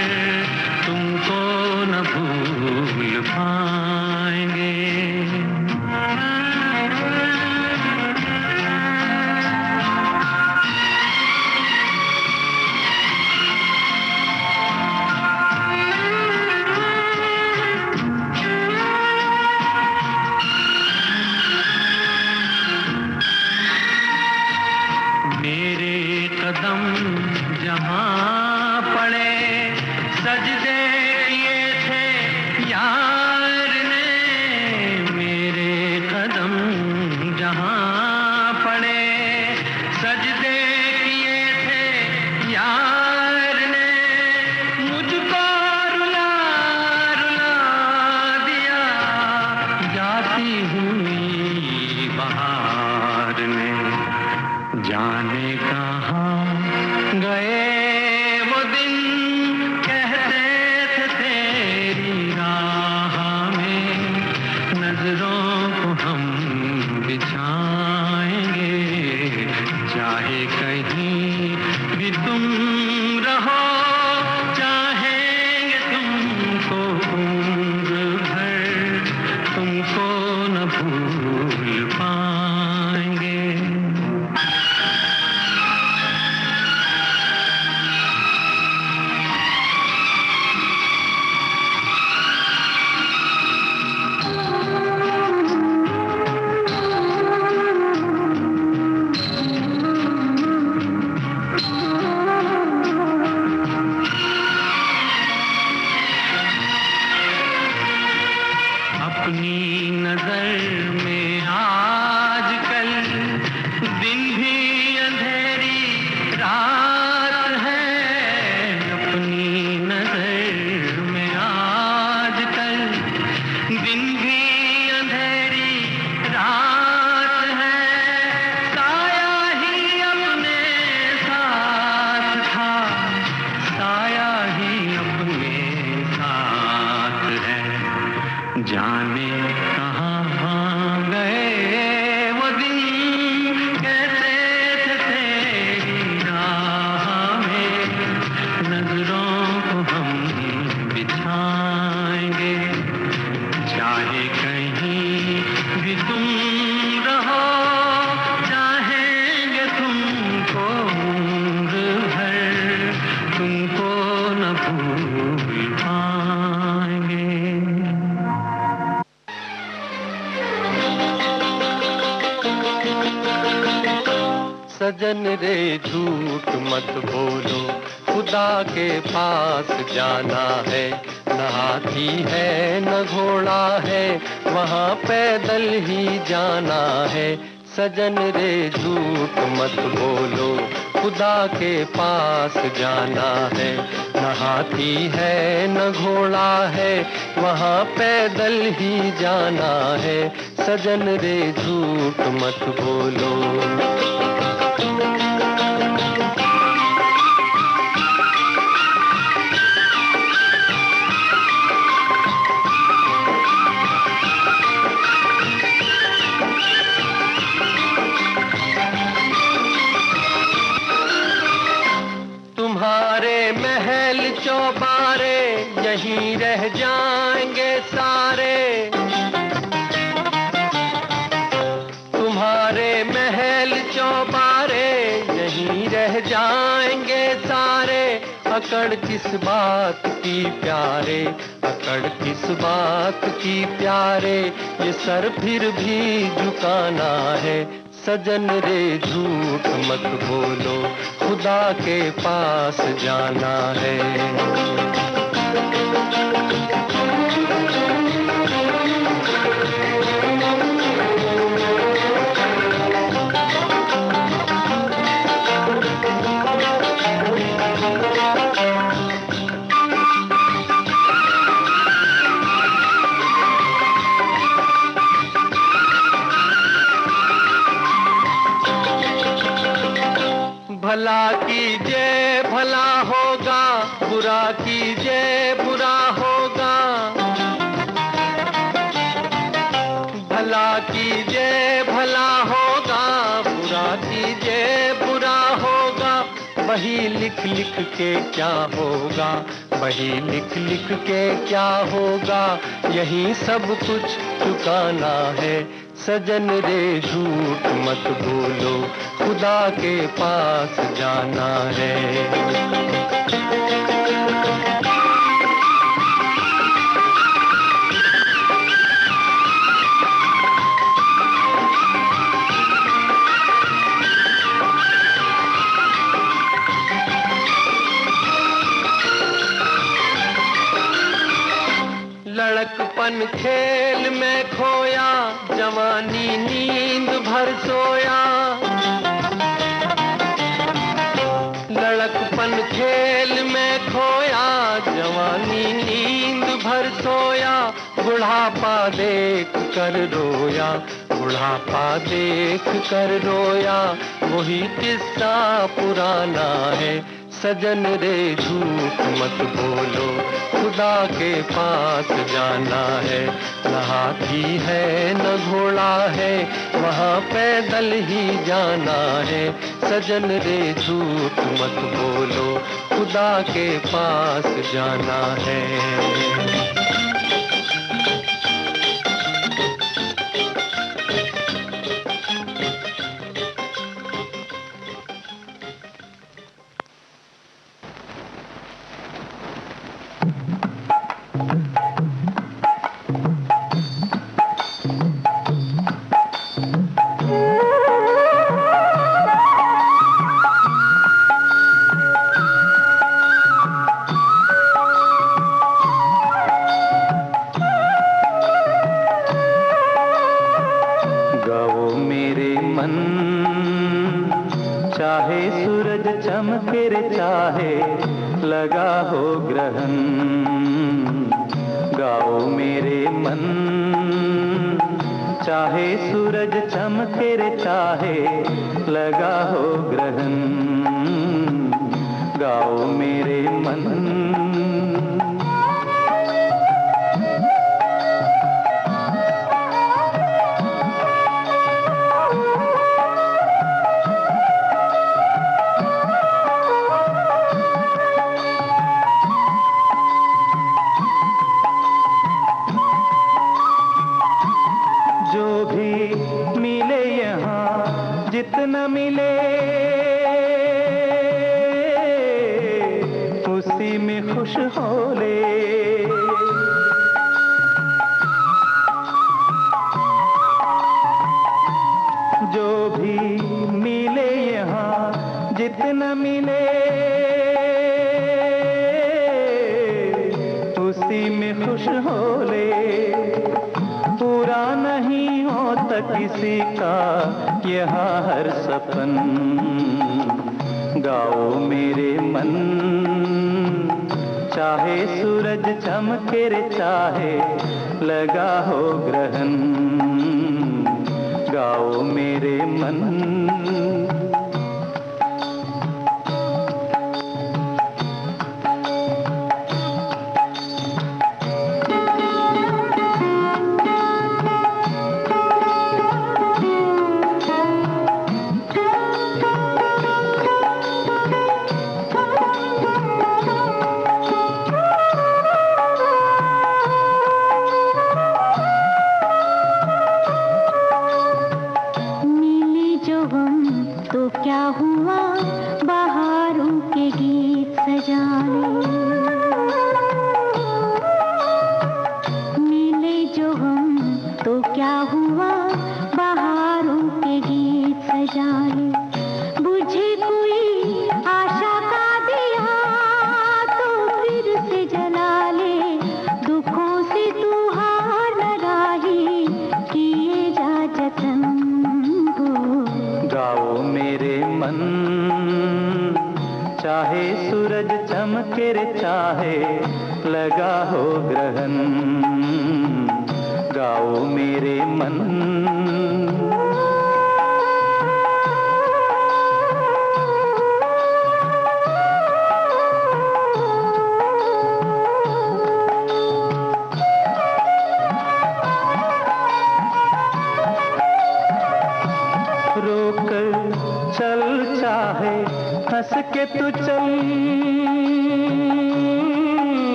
तुमको न भूल पाएंगे। कदम जहाँ पड़े सजदे किए थे यार ने, मेरे कदम जहाँ पड़े सजदे किए थे यार ने, मुझको रुला रुला दिया जाती हुई बहार जाने कहाँ गए वो दिन, कहते थे तेरी राह में नजरों को हम बिछाएंगे, चाहे कहीं भी तुम रहो, चाहेंगे तुमको उम्र भर, तुमको न भूल पाएंगे। अपनी नजर में आजकल दिन भी अंधेरी रात है, अपनी नजर में आजकल दिन भी अंधेरी रात है, साया ही अपने साथ था, साया ही अपने साथ है, जाने कहाँ गए वो दिन, कहते थे तेरी राह में नजरों को हम बिछाएंगे, चाहे कहीं भी तुम रहो, चाहेंगे तुमको उम्र भर, तुमको न भूल पाएंगे। सजन रे झूठ मत बोलो, खुदा के पास जाना है, न हाथी है न घोड़ा है, वहाँ पैदल ही जाना है। सजन रे झूठ मत बोलो, खुदा के पास जाना है, न हाथी है न घोड़ा है, वहाँ पैदल ही जाना है। सजन रे झूठ मत बोलो। तुम्हारे महल चौबारे यहीं रह जाएंगे सारे, तुम्हारे महल चौबारे यहीं रह जाएंगे सारे। अकड़ किस बात की प्यारे, अकड़ किस बात की प्यारे, ये सर फिर भी झुकाना है। सजन रे झूठ मत बोलो, खुदा के पास जाना है। भला कीजिए भला होगा, बुरा कीजिए बुरा होगा। भला कीजिए भला होगा, बुरा कीजिए बुरा होगा। वही लिख लिख के क्या होगा, वही लिख लिख के क्या होगा, यही सब कुछ चुकाना है। सजन रे झूठ मत बोलो, खुदा के पास जाना है। लड़कपन खेल में खोया, जवानी नींद भर सोया। लड़कपन खेल में खोया, जवानी नींद भर सोया। बुढ़ापा देख कर रोया, बुढ़ापा देख कर रोया, वही किस्सा पुराना है। सजन रे झूठ मत बोलो, खुदा के पास जाना है। न हाथी है न घोड़ा है, वहाँ पैदल ही जाना है। सजन रे झूठ मत बोलो, खुदा के पास जाना है।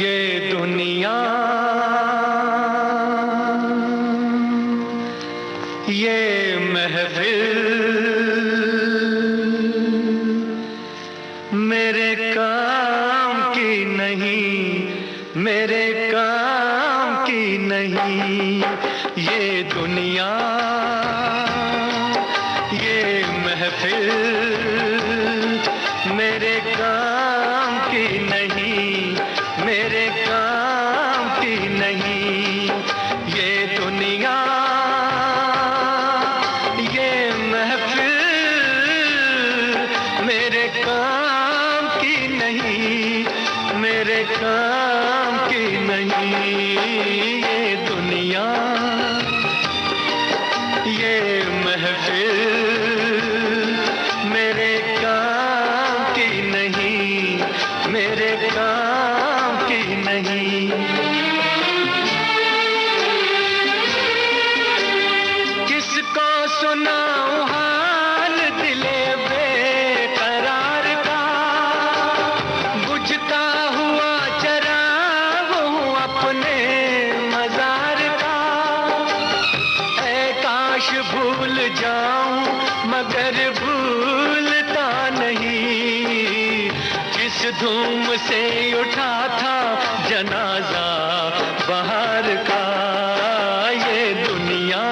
ये दुनिया ये महफिल मेरे काम की नहीं, मेरे काम की नहीं। ये दुनिया ये महफिल मेरे काम की नहीं, मेरे काम की नहीं। ये दुनिया ये महफिल मेरे काम की नहीं, मेरे काम की नहीं। ये दुनिया ये महफिल मेरे काम की नहीं, मेरे काम की नहीं। किसको सुनाऊं हाल दिले बेकरार का, बुझता हुआ चराग हूँ अपने मजार का। ऐ काश भूल जाऊं मगर भूलता नहीं, किस धूम से उठा था जनाजा बाहर का। ये दुनिया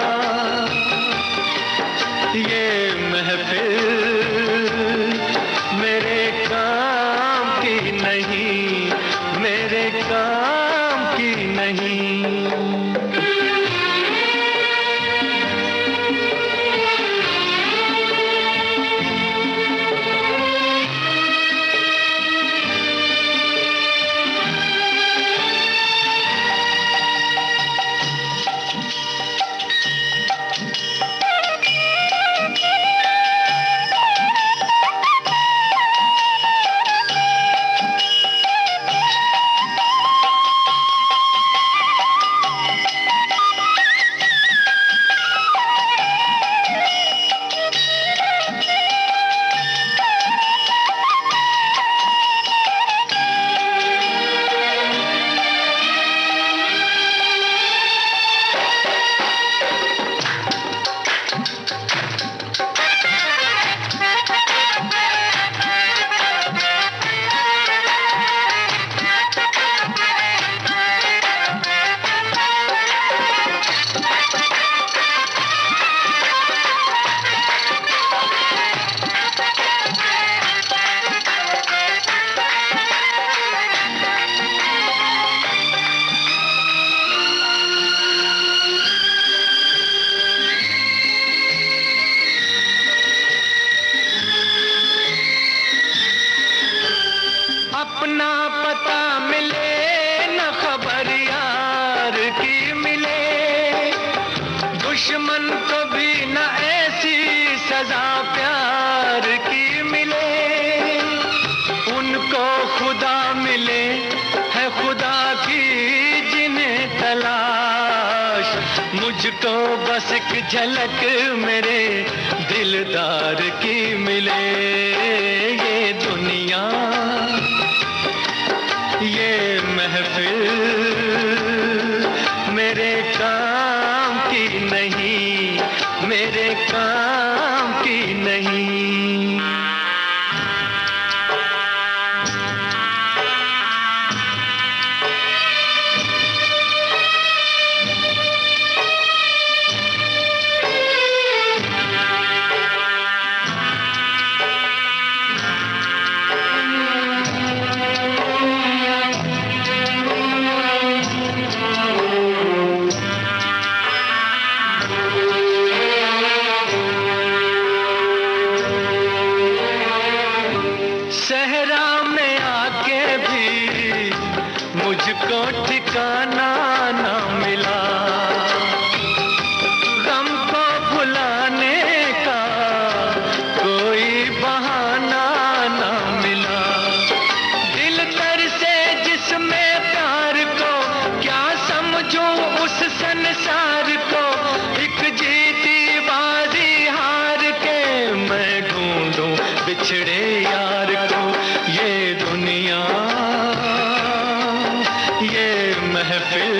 ये महफिल मेरे काम की नहीं, मेरे काम की नहीं। अपना पता मिले न खबर यार की मिले, दुश्मन को भी न ऐसी सजा प्यार की मिले। उनको खुदा मिले है खुदा की जिन्हें तलाश, मुझको बस एक झलक मेरे दिलदार की मिले। ये दुनिया ये महफिल मेरे काम की नहीं, मेरे काम की नहीं। सहरा में आके भी मुझको ठिकाना ना मिला, गम को भुलाने का कोई बहाना ना मिला। दिल तर से जिसमें प्यार को क्या समझूं उस संसार को, एक जीती बाजी हार के मैं ढूंढूं बिछड़े यार को। ये दुनिया ये महफिल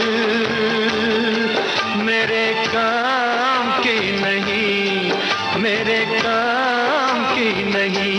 मेरे काम की नहीं, मेरे काम की नहीं।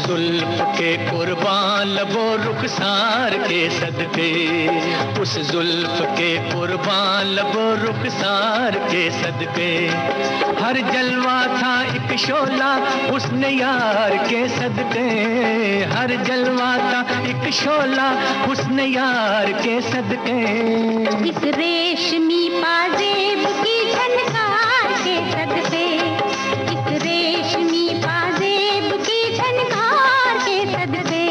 जुल्फ के कुर्बान लबो रुखसार के सदके, उस जुल्फ के कुर्बान लबो रुखसार के सदके, हर जलवा था एक शोला उसने यार के सदके, हर जलवा था एक शोला उसने यार के सदके। इस रेशमी पाजेब की झनकार के सदके, इस रेशमी पाजेब की झनकार के सदके।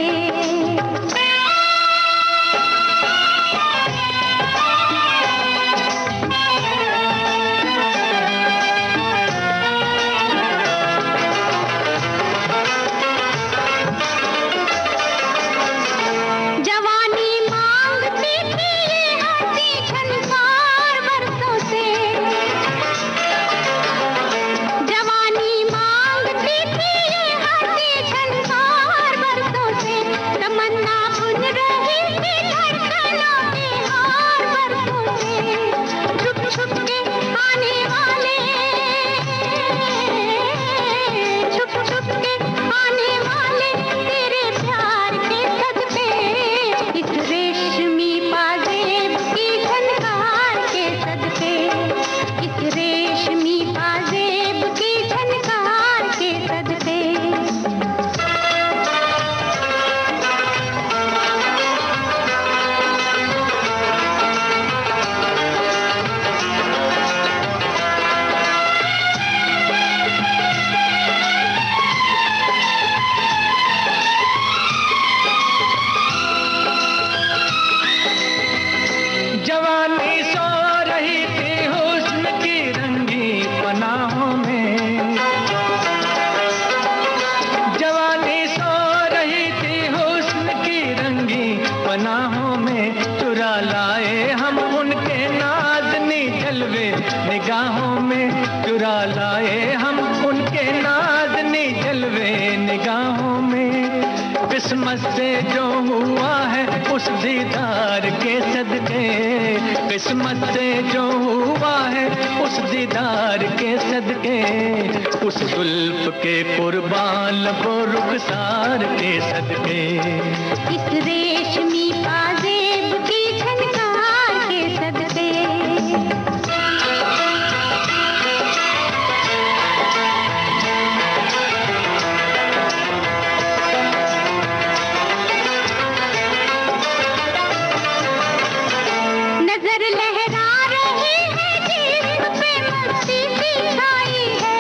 किस्मत से जो हुआ है उस दीदार के सदके, किस्मत से जो हुआ है उस दीदार के सदके, उस जुल्फ के कुर्बान वो रुखसार के सदके, इस रेशमी पाजेब की झनकार के सदके। नजर लहरा रही है जिस्म पे मस्ती सी छाई है,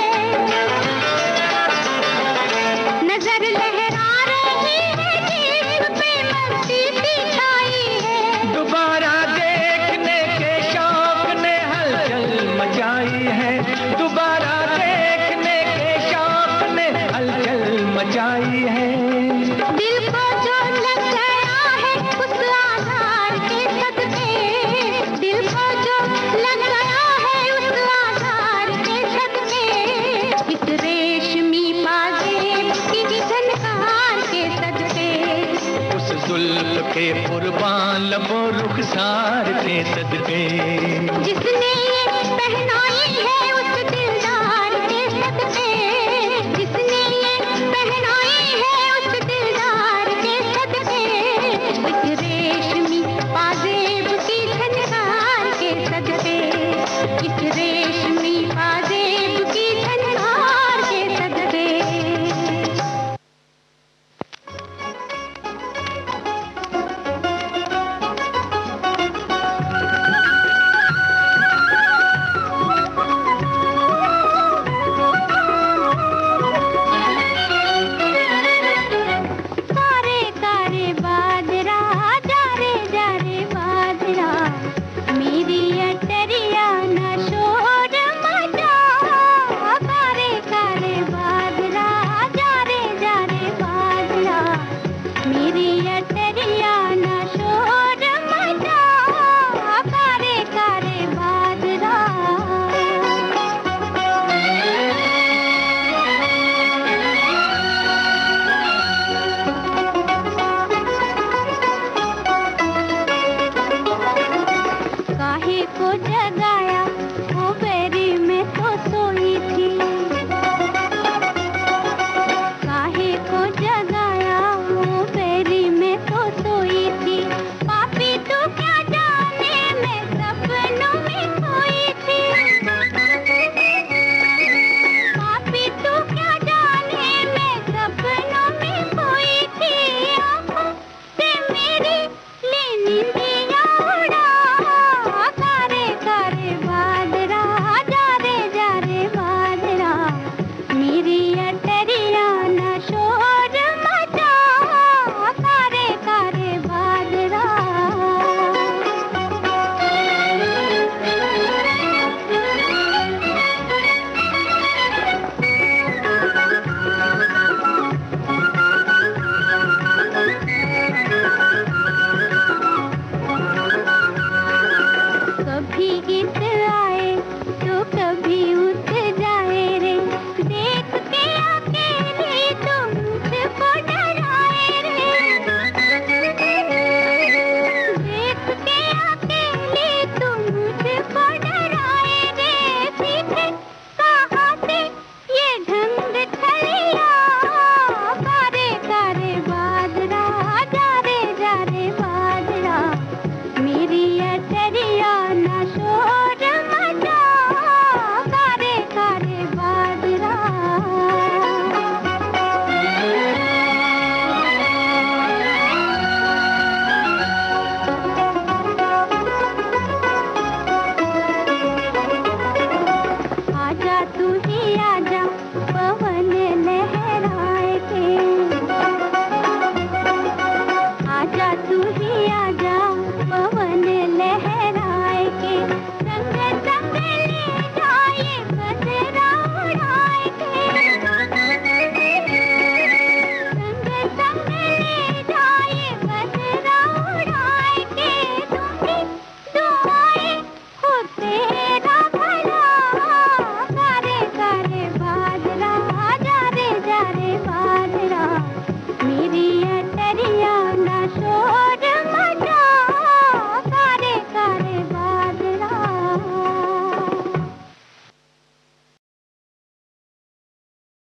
नजर लहरा रही है जिस्म पे मस्ती सी छाई है। दोबारा देखने के शौक ने हलचल मचाई है, दोबारा देखने के शौक ने हलचल मचाई है। दिल को जो लग गया है उस आधार के सदके, दिल को जो लग गया है उस आधार के सदके, इस रेशमी पाजेब की झनकार के सदके, उस जुल्फ के कुर्बान लबो रुखसार के सदके, जिसने